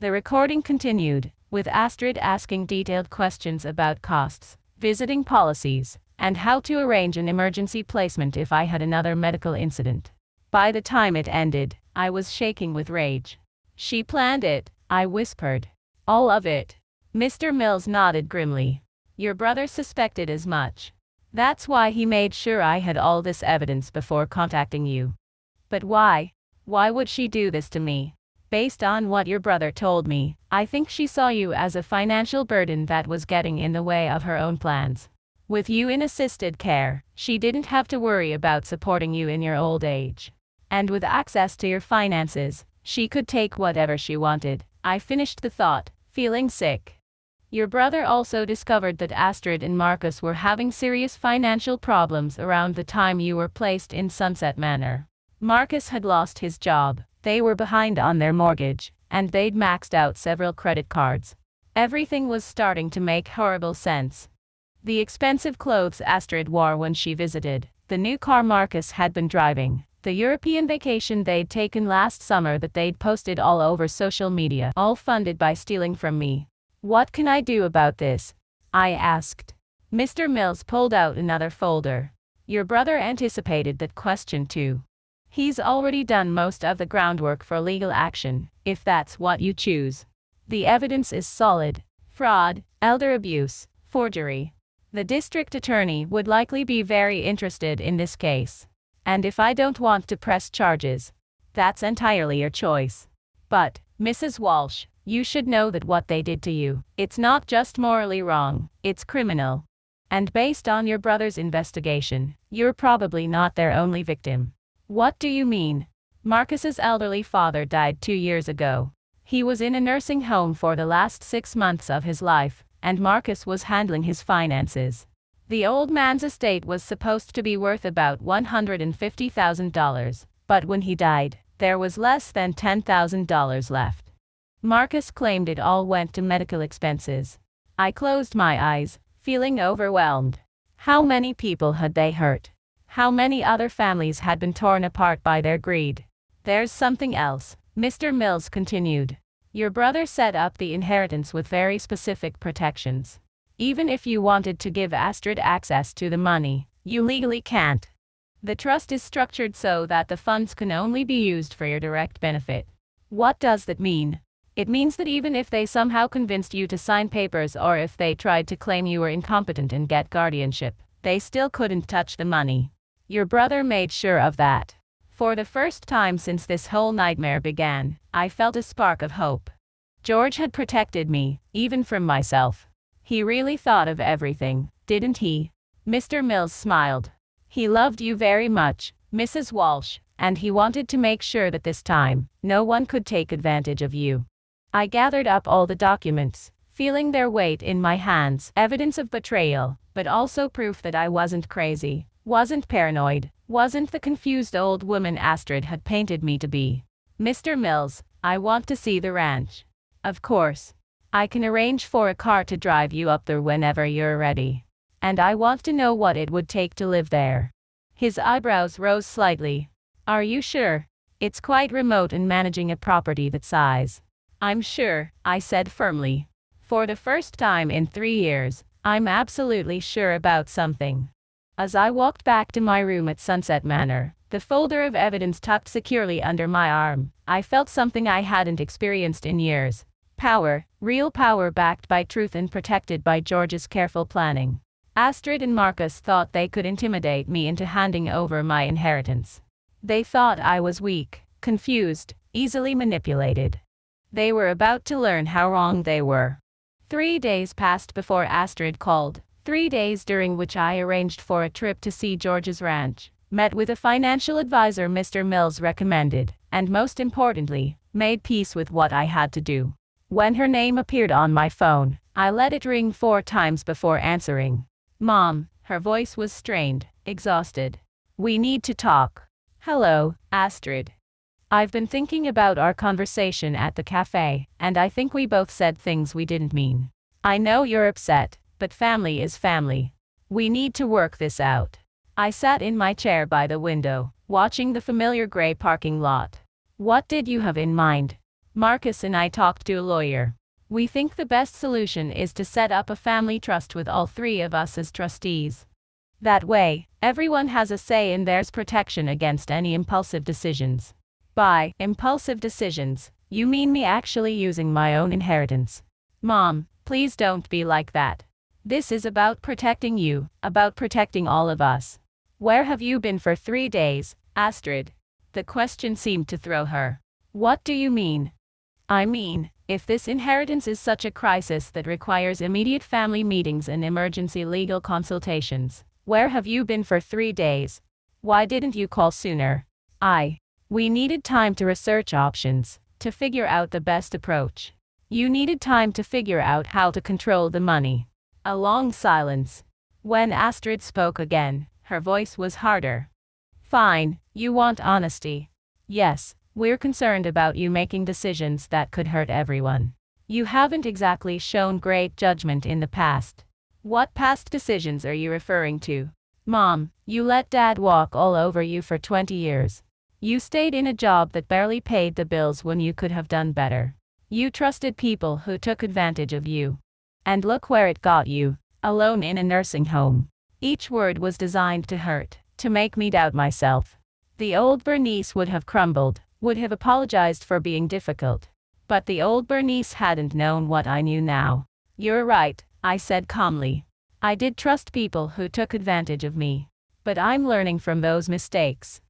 The recording continued, with Astrid asking detailed questions about costs, visiting policies, and how to arrange an emergency placement if I had another medical incident. By the time it ended, I was shaking with rage. She planned it, I whispered. All of it. Mr. Mills nodded grimly. Your brother suspected as much. That's why he made sure I had all this evidence before contacting you. But why? Why would she do this to me? Based on what your brother told me, I think she saw you as a financial burden that was getting in the way of her own plans. With you in assisted care, she didn't have to worry about supporting you in your old age. And with access to your finances, she could take whatever she wanted. I finished the thought, feeling sick. Your brother also discovered that Astrid and Marcus were having serious financial problems around the time you were placed in Sunset Manor. Marcus had lost his job, they were behind on their mortgage, and they'd maxed out several credit cards. Everything was starting to make horrible sense. The expensive clothes Astrid wore when she visited, the new car Marcus had been driving, the European vacation they'd taken last summer that they'd posted all over social media, all funded by stealing from me. What can I do about this? I asked. Mr. Mills pulled out another folder. Your brother anticipated that question too. He's already done most of the groundwork for legal action, if that's what you choose. The evidence is solid. Fraud, elder abuse, forgery. The district attorney would likely be very interested in this case. And if I don't want to press charges, that's entirely your choice. But, Mrs. Walsh, you should know that what they did to you, it's not just morally wrong, it's criminal. And based on your brother's investigation, you're probably not their only victim. What do you mean? Marcus's elderly father died 2 years ago. He was in a nursing home for the last 6 months of his life, and Marcus was handling his finances. The old man's estate was supposed to be worth about $150,000, but when he died, there was less than $10,000 left. Marcus claimed it all went to medical expenses. I closed my eyes, feeling overwhelmed. How many people had they hurt? How many other families had been torn apart by their greed? There's something else, Mr. Mills continued. Your brother set up the inheritance with very specific protections. Even if you wanted to give Astrid access to the money, you legally can't. The trust is structured so that the funds can only be used for your direct benefit. What does that mean? It means that even if they somehow convinced you to sign papers or if they tried to claim you were incompetent and get guardianship, they still couldn't touch the money. Your brother made sure of that. For the first time since this whole nightmare began, I felt a spark of hope. George had protected me, even from myself. He really thought of everything, didn't he? Mr. Mills smiled. He loved you very much, Mrs. Walsh, and he wanted to make sure that this time, no one could take advantage of you. I gathered up all the documents, feeling their weight in my hands, evidence of betrayal, but also proof that I wasn't crazy, wasn't paranoid, wasn't the confused old woman Astrid had painted me to be. Mr. Mills, I want to see the ranch. Of course. I can arrange for a car to drive you up there whenever you're ready. And I want to know what it would take to live there. His eyebrows rose slightly. Are you sure? It's quite remote in managing a property that size. I'm sure, I said firmly. For the first time in 3 years, I'm absolutely sure about something. As I walked back to my room at Sunset Manor, the folder of evidence tucked securely under my arm, I felt something I hadn't experienced in years. Power, real power backed by truth and protected by George's careful planning. Astrid and Marcus thought they could intimidate me into handing over my inheritance. They thought I was weak, confused, easily manipulated. They were about to learn how wrong they were. 3 days passed before Astrid called, 3 days during which I arranged for a trip to see George's ranch, met with a financial advisor Mr. Mills recommended, and most importantly, made peace with what I had to do. When her name appeared on my phone, I let it ring 4 times before answering. Mom, her voice was strained, exhausted. We need to talk. Hello, Astrid. I've been thinking about our conversation at the cafe, and I think we both said things we didn't mean. I know you're upset, but family is family. We need to work this out. I sat in my chair by the window, watching the familiar gray parking lot. What did you have in mind? Marcus and I talked to a lawyer. We think the best solution is to set up a family trust with all 3 of us as trustees. That way, everyone has a say and there's protection against any impulsive decisions. By impulsive decisions, you mean me actually using my own inheritance. Mom, please don't be like that. This is about protecting you, about protecting all of us. Where have you been for 3 days, Astrid? The question seemed to throw her. What do you mean? I mean, if this inheritance is such a crisis that requires immediate family meetings and emergency legal consultations, where have you been for 3 days? Why didn't you call sooner? We needed time to research options, to figure out the best approach. You needed time to figure out how to control the money. A long silence. When Astrid spoke again, her voice was harder. Fine, you want honesty. Yes, we're concerned about you making decisions that could hurt everyone. You haven't exactly shown great judgment in the past. What past decisions are you referring to? Mom, you let Dad walk all over you for 20 years. You stayed in a job that barely paid the bills when you could have done better. You trusted people who took advantage of you. And look where it got you, alone in a nursing home. Each word was designed to hurt, to make me doubt myself. The old Bernice would have crumbled, would have apologized for being difficult. But the old Bernice hadn't known what I knew now. You're right, I said calmly. I did trust people who took advantage of me. But I'm learning from those mistakes.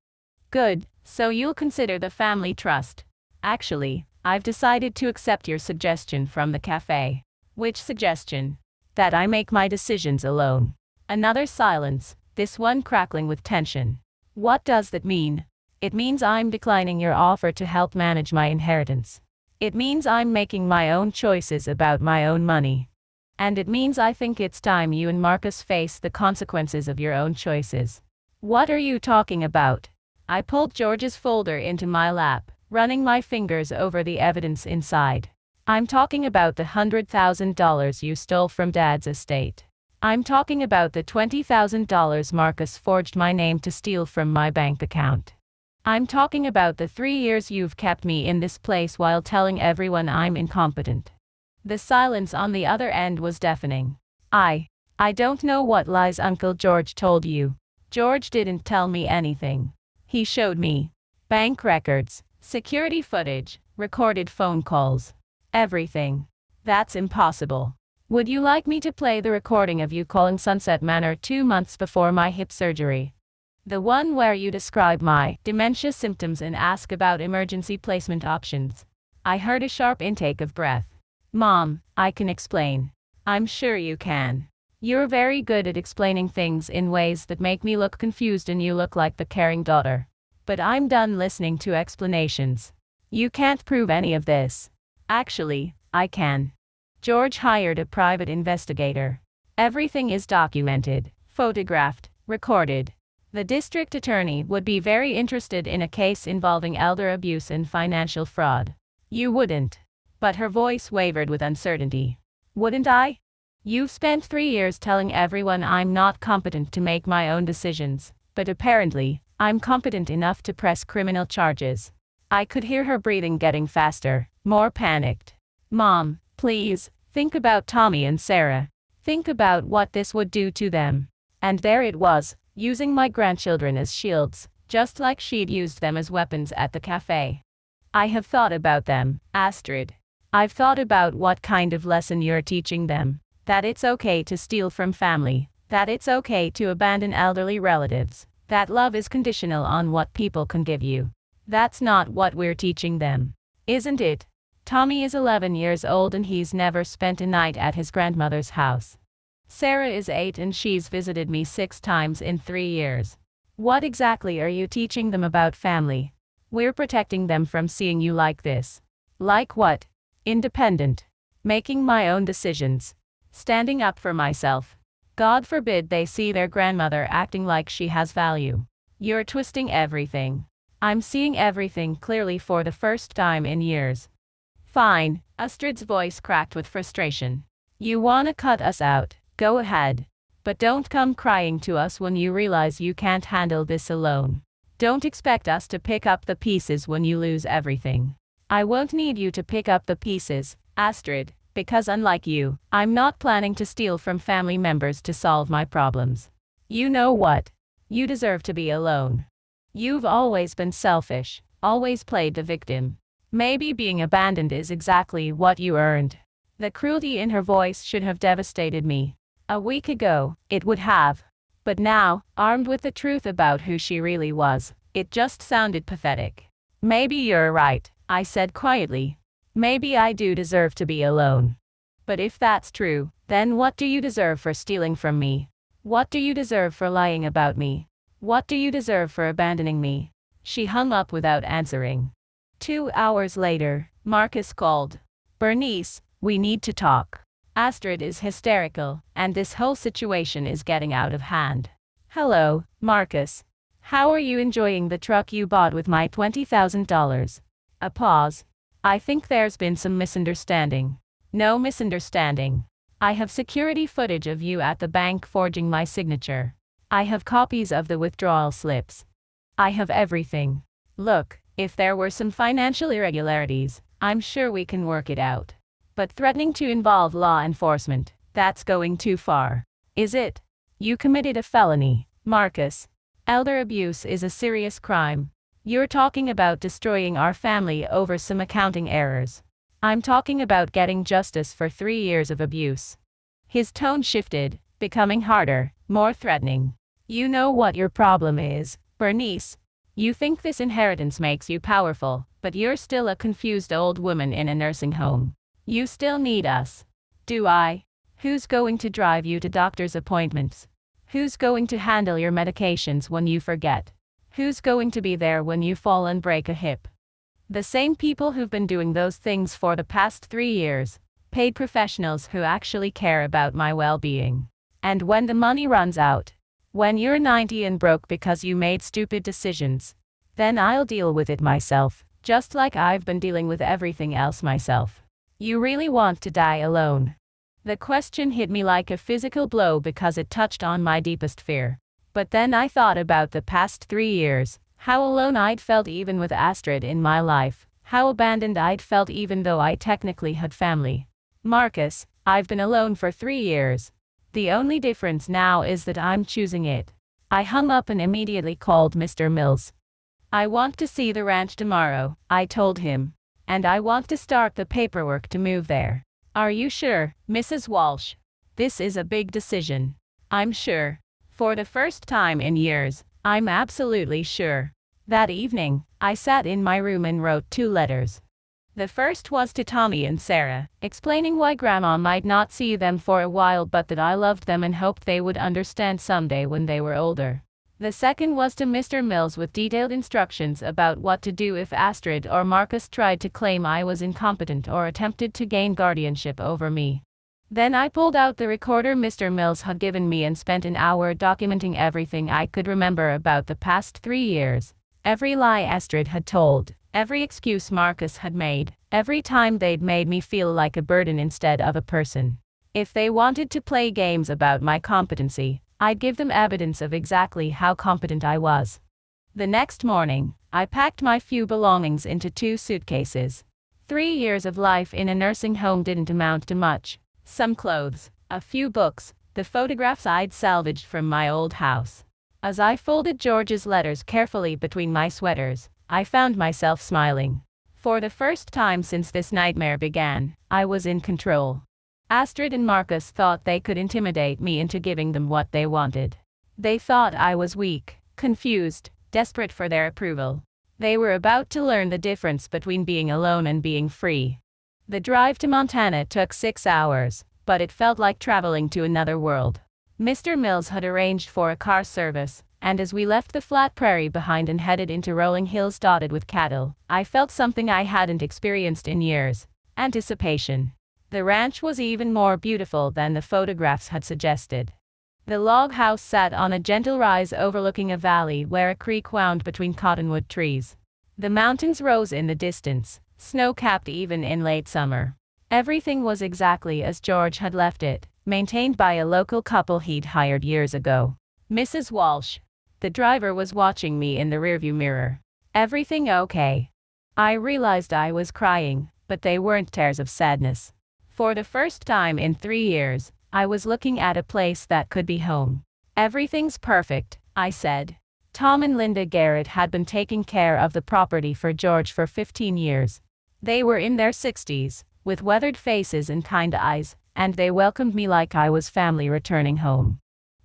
Good, so you'll consider the family trust. Actually, I've decided to accept your suggestion from the cafe. Which suggestion? That I make my decisions alone. Another silence, this one crackling with tension. What does that mean? It means I'm declining your offer to help manage my inheritance. It means I'm making my own choices about my own money. And it means I think it's time you and Marcus face the consequences of your own choices. What are you talking about? I pulled George's folder into my lap, running my fingers over the evidence inside. I'm talking about the $100,000 you stole from Dad's estate. I'm talking about the $20,000 Marcus forged my name to steal from my bank account. I'm talking about the 3 years you've kept me in this place while telling everyone I'm incompetent. The silence on the other end was deafening. I don't know what lies Uncle George told you. George didn't tell me anything. He showed me bank records, security footage, recorded phone calls. Everything. That's impossible. Would you like me to play the recording of you calling Sunset Manor 2 months before my hip surgery? The one where you describe my dementia symptoms and ask about emergency placement options. I heard a sharp intake of breath. Mom, I can explain. I'm sure you can. You're very good at explaining things in ways that make me look confused and you look like the caring daughter. But I'm done listening to explanations. You can't prove any of this. Actually, I can. George hired a private investigator. Everything is documented, photographed, recorded. The district attorney would be very interested in a case involving elder abuse and financial fraud. You wouldn't. But her voice wavered with uncertainty. Wouldn't I? You've spent 3 years telling everyone I'm not competent to make my own decisions, but apparently, I'm competent enough to press criminal charges. I could hear her breathing getting faster, more panicked. Mom, please, think about Tommy and Sarah. Think about what this would do to them. And there it was, using my grandchildren as shields, just like she'd used them as weapons at the cafe. I have thought about them, Astrid. I've thought about what kind of lesson you're teaching them. That it's okay to steal from family. That it's okay to abandon elderly relatives. That love is conditional on what people can give you. That's not what we're teaching them. Isn't it? Tommy is 11 years old and he's never spent a night at his grandmother's house. Sarah is 8 and she's visited me 6 times in 3 years. What exactly are you teaching them about family? We're protecting them from seeing you like this. Like what? Independent. Making my own decisions. Standing up for myself. God forbid they see their grandmother acting like she has value. You're twisting everything. I'm seeing everything clearly for the first time in years. Fine, Astrid's voice cracked with frustration. You wanna cut us out, go ahead. But don't come crying to us when you realize you can't handle this alone. Don't expect us to pick up the pieces when you lose everything. I won't need you to pick up the pieces, Astrid, because unlike you, I'm not planning to steal from family members to solve my problems. You know what? You deserve to be alone. You've always been selfish, always played the victim. Maybe being abandoned is exactly what you earned. The cruelty in her voice should have devastated me. A week ago, it would have. But now, armed with the truth about who she really was, it just sounded pathetic. Maybe you're right, I said quietly. Maybe I do deserve to be alone. But if that's true, then what do you deserve for stealing from me? What do you deserve for lying about me? What do you deserve for abandoning me? She hung up without answering. 2 hours later, Marcus called. Bernice, we need to talk. Astrid is hysterical, and this whole situation is getting out of hand. Hello, Marcus. How are you enjoying the truck you bought with my $20,000? A pause. I think there's been some misunderstanding. No misunderstanding. I have security footage of you at the bank forging my signature. I have copies of the withdrawal slips. I have everything. Look, if there were some financial irregularities, I'm sure we can work it out. But threatening to involve law enforcement, that's going too far. Is it? You committed a felony, Marcus. Elder abuse is a serious crime. You're talking about destroying our family over some accounting errors. I'm talking about getting justice for 3 years of abuse. His tone shifted, becoming harder, more threatening. You know what your problem is, Bernice. You think this inheritance makes you powerful, but you're still a confused old woman in a nursing home. You still need us. Do I? Who's going to drive you to doctor's appointments? Who's going to handle your medications when you forget? Who's going to be there when you fall and break a hip? The same people who've been doing those things for the past 3 years. Paid professionals who actually care about my well-being. And when the money runs out, when you're 90 and broke because you made stupid decisions, then I'll deal with it myself, just like I've been dealing with everything else myself. You really want to die alone? The question hit me like a physical blow because it touched on my deepest fear. But then I thought about the past 3 years, how alone I'd felt even with Astrid in my life, how abandoned I'd felt even though I technically had family. Marcus, I've been alone for 3 years. The only difference now is that I'm choosing it. I hung up and immediately called Mr. Mills. I want to see the ranch tomorrow, I told him. And I want to start the paperwork to move there. Are you sure, Mrs. Walsh? This is a big decision. I'm sure. For the first time in years, I'm absolutely sure. That evening, I sat in my room and wrote 2 letters. The first was to Tommy and Sarah, explaining why Grandma might not see them for a while but that I loved them and hoped they would understand someday when they were older. The second was to Mr. Mills with detailed instructions about what to do if Astrid or Marcus tried to claim I was incompetent or attempted to gain guardianship over me. Then I pulled out the recorder Mr. Mills had given me and spent an hour documenting everything I could remember about the past 3 years. Every lie Astrid had told, every excuse Marcus had made, every time they'd made me feel like a burden instead of a person. If they wanted to play games about my competency, I'd give them evidence of exactly how competent I was. The next morning, I packed my few belongings into 2 suitcases. 3 years of life in a nursing home didn't amount to much. Some clothes, a few books, the photographs I'd salvaged from my old house. As I folded George's letters carefully between my sweaters, I found myself smiling. For the first time since this nightmare began, I was in control. Astrid and Marcus thought they could intimidate me into giving them what they wanted. They thought I was weak, confused, desperate for their approval. They were about to learn the difference between being alone and being free. The drive to Montana took 6 hours, but it felt like traveling to another world. Mr. Mills had arranged for a car service, and as we left the flat prairie behind and headed into rolling hills dotted with cattle, I felt something I hadn't experienced in years: anticipation. The ranch was even more beautiful than the photographs had suggested. The log house sat on a gentle rise overlooking a valley where a creek wound between cottonwood trees. The mountains rose in the distance, snow-capped even in late summer. Everything was exactly as George had left it, maintained by a local couple he'd hired years ago. Mrs. Walsh. The driver was watching me in the rearview mirror. Everything okay? I realized I was crying, but they weren't tears of sadness. For the first time in 3 years, I was looking at a place that could be home. Everything's perfect, I said. Tom and Linda Garrett had been taking care of the property for George for 15 years. They were in their 60s, with weathered faces and kind eyes, and they welcomed me like I was family returning home.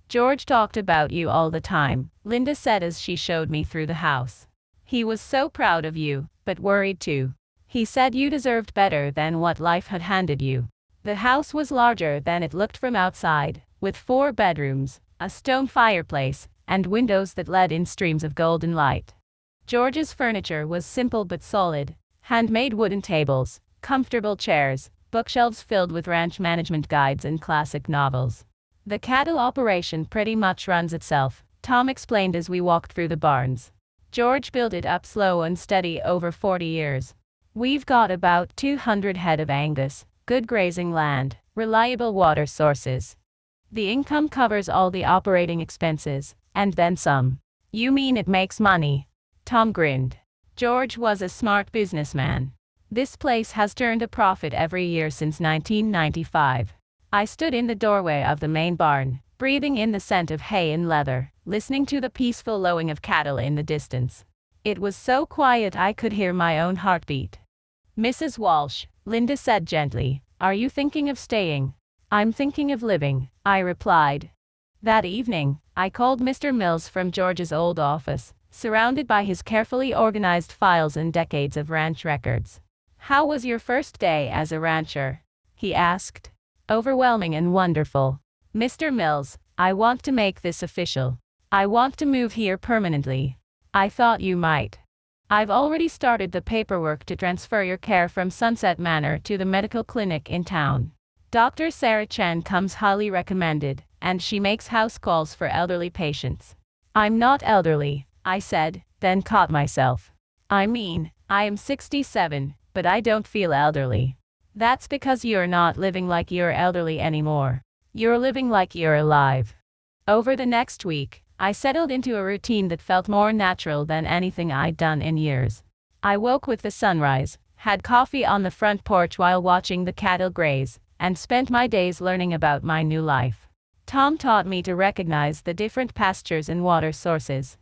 George talked about you all the time, Linda said as she showed me through the house. He was so proud of you, but worried too. He said you deserved better than what life had handed you. The house was larger than it looked from outside, with 4 bedrooms, a stone fireplace, and windows that let in streams of golden light. George's furniture was simple but solid: handmade wooden tables, comfortable chairs, bookshelves filled with ranch management guides and classic novels. The cattle operation pretty much runs itself, Tom explained as we walked through the barns. George built it up slow and steady over 40 years. We've got about 200 head of Angus, good grazing land, reliable water sources. The income covers all the operating expenses, and then some. You mean it makes money? Tom grinned. George was a smart businessman. This place has turned a profit every year since 1995. I stood in the doorway of the main barn, breathing in the scent of hay and leather, listening to the peaceful lowing of cattle in the distance. It was so quiet I could hear my own heartbeat. Mrs. Walsh, Linda said gently, are you thinking of staying? I'm thinking of living, I replied. That evening, I called Mr. Mills from George's old office, surrounded by his carefully organized files and decades of ranch records. How was your first day as a rancher? He asked. Overwhelming and wonderful. Mr. Mills, I want to make this official. I want to move here permanently. I thought you might. I've already started the paperwork to transfer your care from Sunset Manor to the medical clinic in town. Dr. Sarah Chen comes highly recommended, and she makes house calls for elderly patients. I'm not elderly, I said, then caught myself. I mean, I am 67, but I don't feel elderly. That's because you're not living like you're elderly anymore. You're living like you're alive. Over the next week, I settled into a routine that felt more natural than anything I'd done in years. I woke with the sunrise, had coffee on the front porch while watching the cattle graze, and spent my days learning about my new life. Tom taught me to recognize the different pastures and water sources.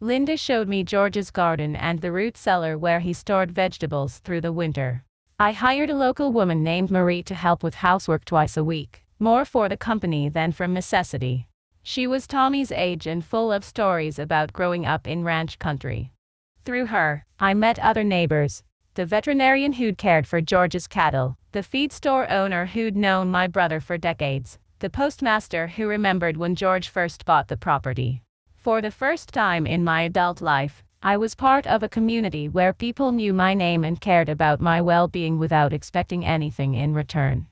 Linda showed me George's garden and the root cellar where he stored vegetables through the winter. I hired a local woman named Marie to help with housework twice a week, more for the company than from necessity. She was Tommy's age and full of stories about growing up in ranch country. Through her, I met other neighbors: the veterinarian who'd cared for George's cattle, the feed store owner who'd known my brother for decades, the postmaster who remembered when George first bought the property. For the first time in my adult life, I was part of a community where people knew my name and cared about my well-being without expecting anything in return.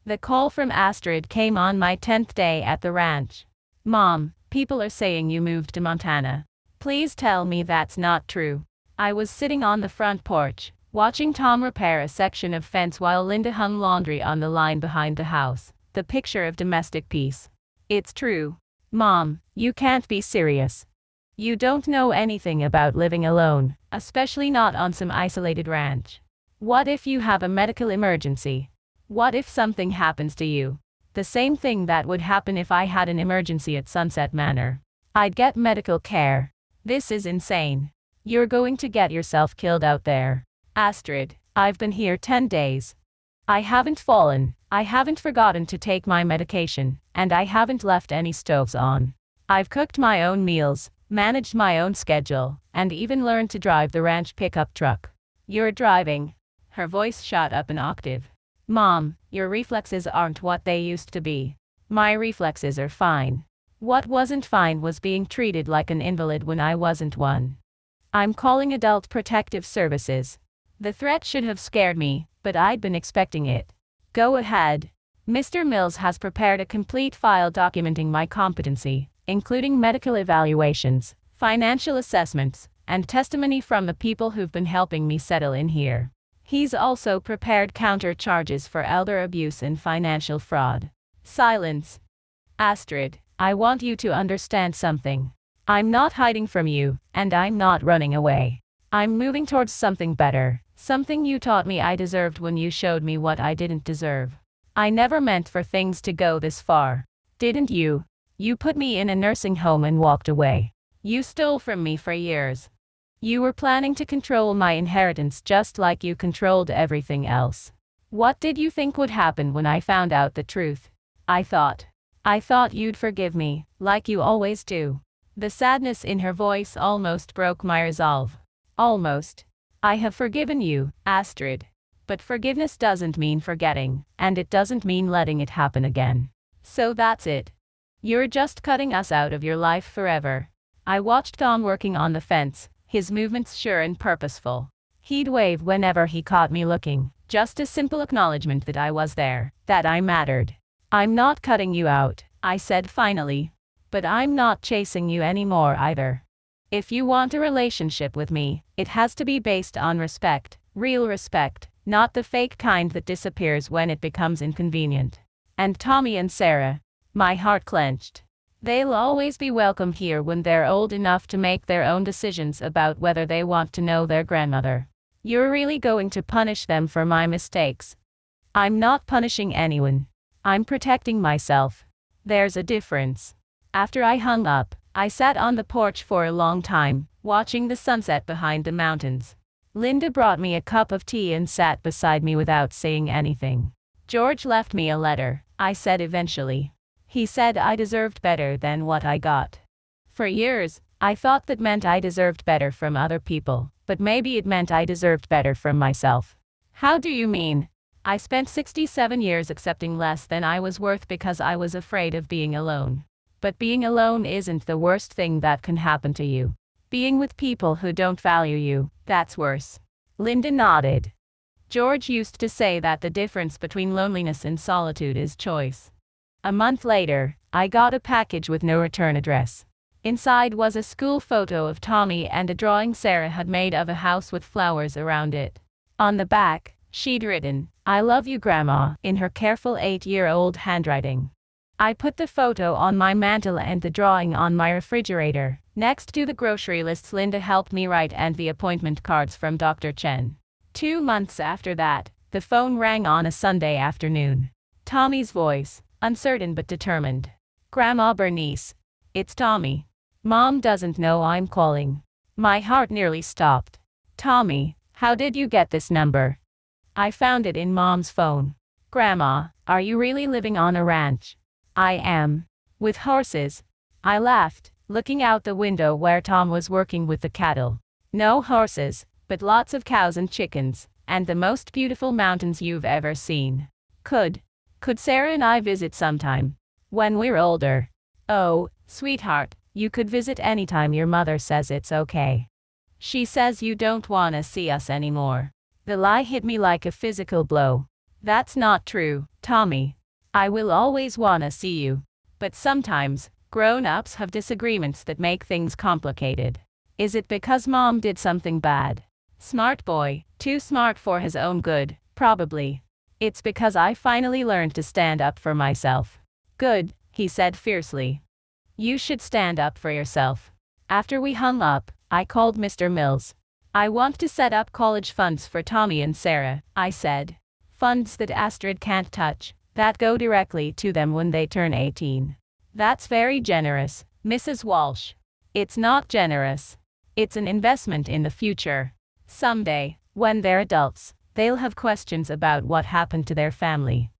The call from Astrid came on my 10th day at the ranch. Mom, people are saying you moved to Montana. Please tell me that's not true. I was sitting on the front porch, watching Tom repair a section of fence while Linda hung laundry on the line behind the house, the picture of domestic peace. It's true. Mom, you can't be serious. You don't know anything about living alone, especially not on some isolated ranch. What if you have a medical emergency? What if something happens to you? The same thing that would happen if I had an emergency at Sunset Manor. I'd get medical care. This is insane. You're going to get yourself killed out there. Astrid, I've been here 10 days. I haven't fallen, I haven't forgotten to take my medication, and I haven't left any stoves on. I've cooked my own meals, managed my own schedule, and even learned to drive the ranch pickup truck. You're driving. Her voice shot up an octave. Mom, your reflexes aren't what they used to be. My reflexes are fine. What wasn't fine was being treated like an invalid when I wasn't one. I'm calling Adult Protective Services. The threat should have scared me, but I'd been expecting it. Go ahead. Mr. Mills has prepared a complete file documenting my competency, including medical evaluations, financial assessments, and testimony from the people who've been helping me settle in here. He's also prepared counter charges for elder abuse and financial fraud. Silence. Astrid, I want you to understand something. I'm not hiding from you, and I'm not running away. I'm moving towards something better, something you taught me I deserved when you showed me what I didn't deserve. I never meant for things to go this far. Didn't you? You put me in a nursing home and walked away. You stole from me for years. You were planning to control my inheritance just like you controlled everything else. What did you think would happen when I found out the truth? I thought you'd forgive me, like you always do. The sadness in her voice almost broke my resolve. Almost. I have forgiven you, Astrid. But forgiveness doesn't mean forgetting, and it doesn't mean letting it happen again. So that's it. You're just cutting us out of your life forever. I watched Tom working on the fence, his movements sure and purposeful. He'd wave whenever he caught me looking, just a simple acknowledgement that I was there, that I mattered. I'm not cutting you out, I said finally. But I'm not chasing you anymore either. If you want a relationship with me, it has to be based on respect, real respect, not the fake kind that disappears when it becomes inconvenient. And Tommy and Sarah, my heart clenched. They'll always be welcome here when they're old enough to make their own decisions about whether they want to know their grandmother. You're really going to punish them for my mistakes? I'm not punishing anyone. I'm protecting myself. There's a difference. After I hung up, I sat on the porch for a long time, watching the sunset behind the mountains. Linda brought me a cup of tea and sat beside me without saying anything. George left me a letter, I said eventually. He said I deserved better than what I got. For years, I thought that meant I deserved better from other people, but maybe it meant I deserved better from myself. How do you mean? I spent 67 years accepting less than I was worth because I was afraid of being alone. But being alone isn't the worst thing that can happen to you. Being with people who don't value you, that's worse. Linda nodded. George used to say that the difference between loneliness and solitude is choice. A month later, I got a package with no return address. Inside was a school photo of Tommy and a drawing Sarah had made of a house with flowers around it. On the back, she'd written, "I love you, Grandma," in her careful 8-year-old handwriting. I put the photo on my mantle and the drawing on my refrigerator, next to the grocery lists Linda helped me write and the appointment cards from Dr. Chen. 2 months after that, the phone rang on a Sunday afternoon. Tommy's voice, uncertain but determined. "Grandma Bernice. It's Tommy. Mom doesn't know I'm calling." My heart nearly stopped. "Tommy, how did you get this number?" "I found it in Mom's phone." "Grandma, are you really living on a ranch?" "I am. With horses." I laughed, looking out the window where Tom was working with the cattle. "No horses, but lots of cows and chickens, and the most beautiful mountains you've ever seen. Could Sarah and I visit sometime? When we're older?" "Oh, sweetheart, you could visit anytime your mother says it's okay. She says you don't want to see us anymore." The lie hit me like a physical blow. "That's not true, Tommy. I will always want to see you. But sometimes, grown-ups have disagreements that make things complicated. Is it because Mom did something bad?" "Smart boy, too smart for his own good, probably." "It's because I finally learned to stand up for myself." "Good," he said fiercely. "You should stand up for yourself." After we hung up, I called Mr. Mills. "I want to set up college funds for Tommy and Sarah," I said. "Funds that Astrid can't touch, that go directly to them when they turn 18. "That's very generous, Mrs. Walsh." "It's not generous. It's an investment in the future. Someday, when they're adults, they'll have questions about what happened to their family.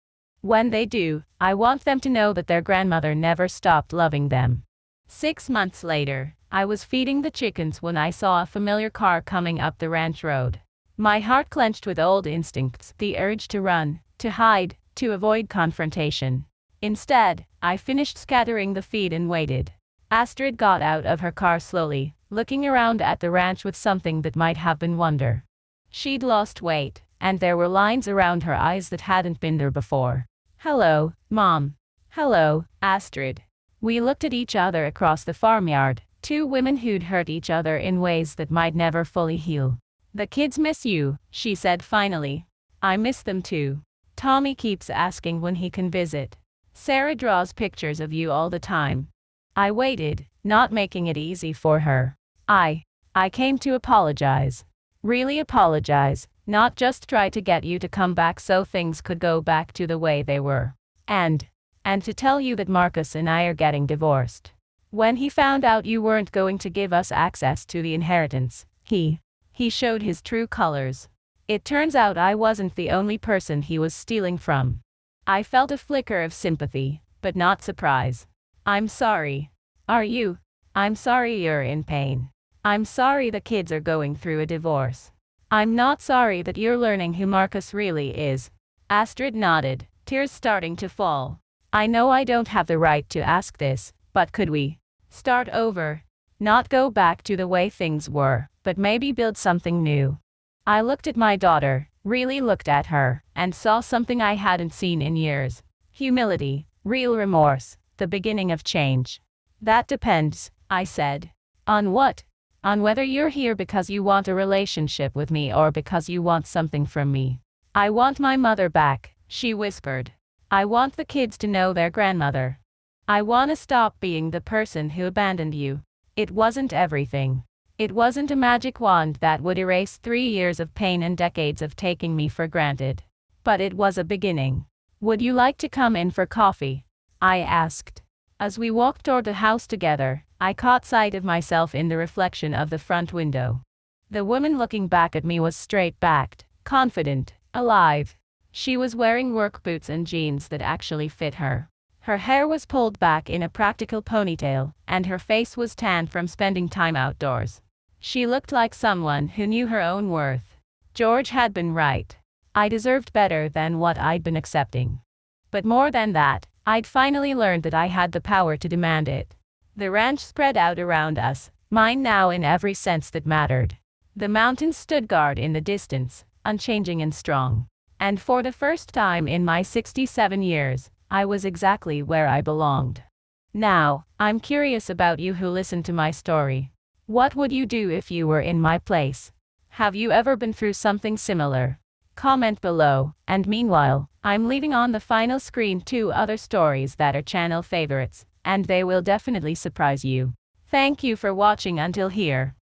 When they do, I want them to know that their grandmother never stopped loving them." 6 months later, I was feeding the chickens when I saw a familiar car coming up the ranch road. My heart clenched with old instincts, the urge to run, to hide, to avoid confrontation. Instead, I finished scattering the feed and waited. Astrid got out of her car slowly, looking around at the ranch with something that might have been wonder. She'd lost weight, and there were lines around her eyes that hadn't been there before. "Hello, Mom." "Hello, Astrid." We looked at each other across the farmyard, two women who'd hurt each other in ways that might never fully heal. "The kids miss you," she said finally. "I miss them too. Tommy keeps asking when he can visit. Sarah draws pictures of you all the time." I waited, not making it easy for her. I came to apologize. Really apologize, not just try to get you to come back so things could go back to the way they were. And to tell you that Marcus and I are getting divorced. When he found out you weren't going to give us access to the inheritance, he showed his true colors. It turns out I wasn't the only person he was stealing from. I felt a flicker of sympathy, but not surprise. I'm sorry. Are you? I'm sorry you're in pain. I'm sorry the kids are going through a divorce. I'm not sorry that you're learning who Marcus really is. Astrid nodded, tears starting to fall. I know I don't have the right to ask this, but could we start over? Not go back to the way things were, but maybe build something new. I looked at my daughter, really looked at her, and saw something I hadn't seen in years. Humility, real remorse, the beginning of change. That depends, I said. On what? On whether you're here because you want a relationship with me or because you want something from me. I want my mother back, she whispered. I want the kids to know their grandmother. I want to stop being the person who abandoned you. It wasn't everything. It wasn't a magic wand that would erase 3 years of pain and decades of taking me for granted. But it was a beginning. Would you like to come in for coffee? I asked. As we walked toward the house together, I caught sight of myself in the reflection of the front window. The woman looking back at me was straight-backed, confident, alive. She was wearing work boots and jeans that actually fit her. Her hair was pulled back in a practical ponytail, and her face was tanned from spending time outdoors. She looked like someone who knew her own worth. George had been right. I deserved better than what I'd been accepting. But more than that, I'd finally learned that I had the power to demand it. The ranch spread out around us, mine now in every sense that mattered. The mountains stood guard in the distance, unchanging and strong. And for the first time in my 67 years, I was exactly where I belonged. Now, I'm curious about you who listen to my story. What would you do if you were in my place? Have you ever been through something similar? Comment below, and meanwhile, I'm leaving on the final screen 2 other stories that are channel favorites, and they will definitely surprise you. Thank you for watching until here.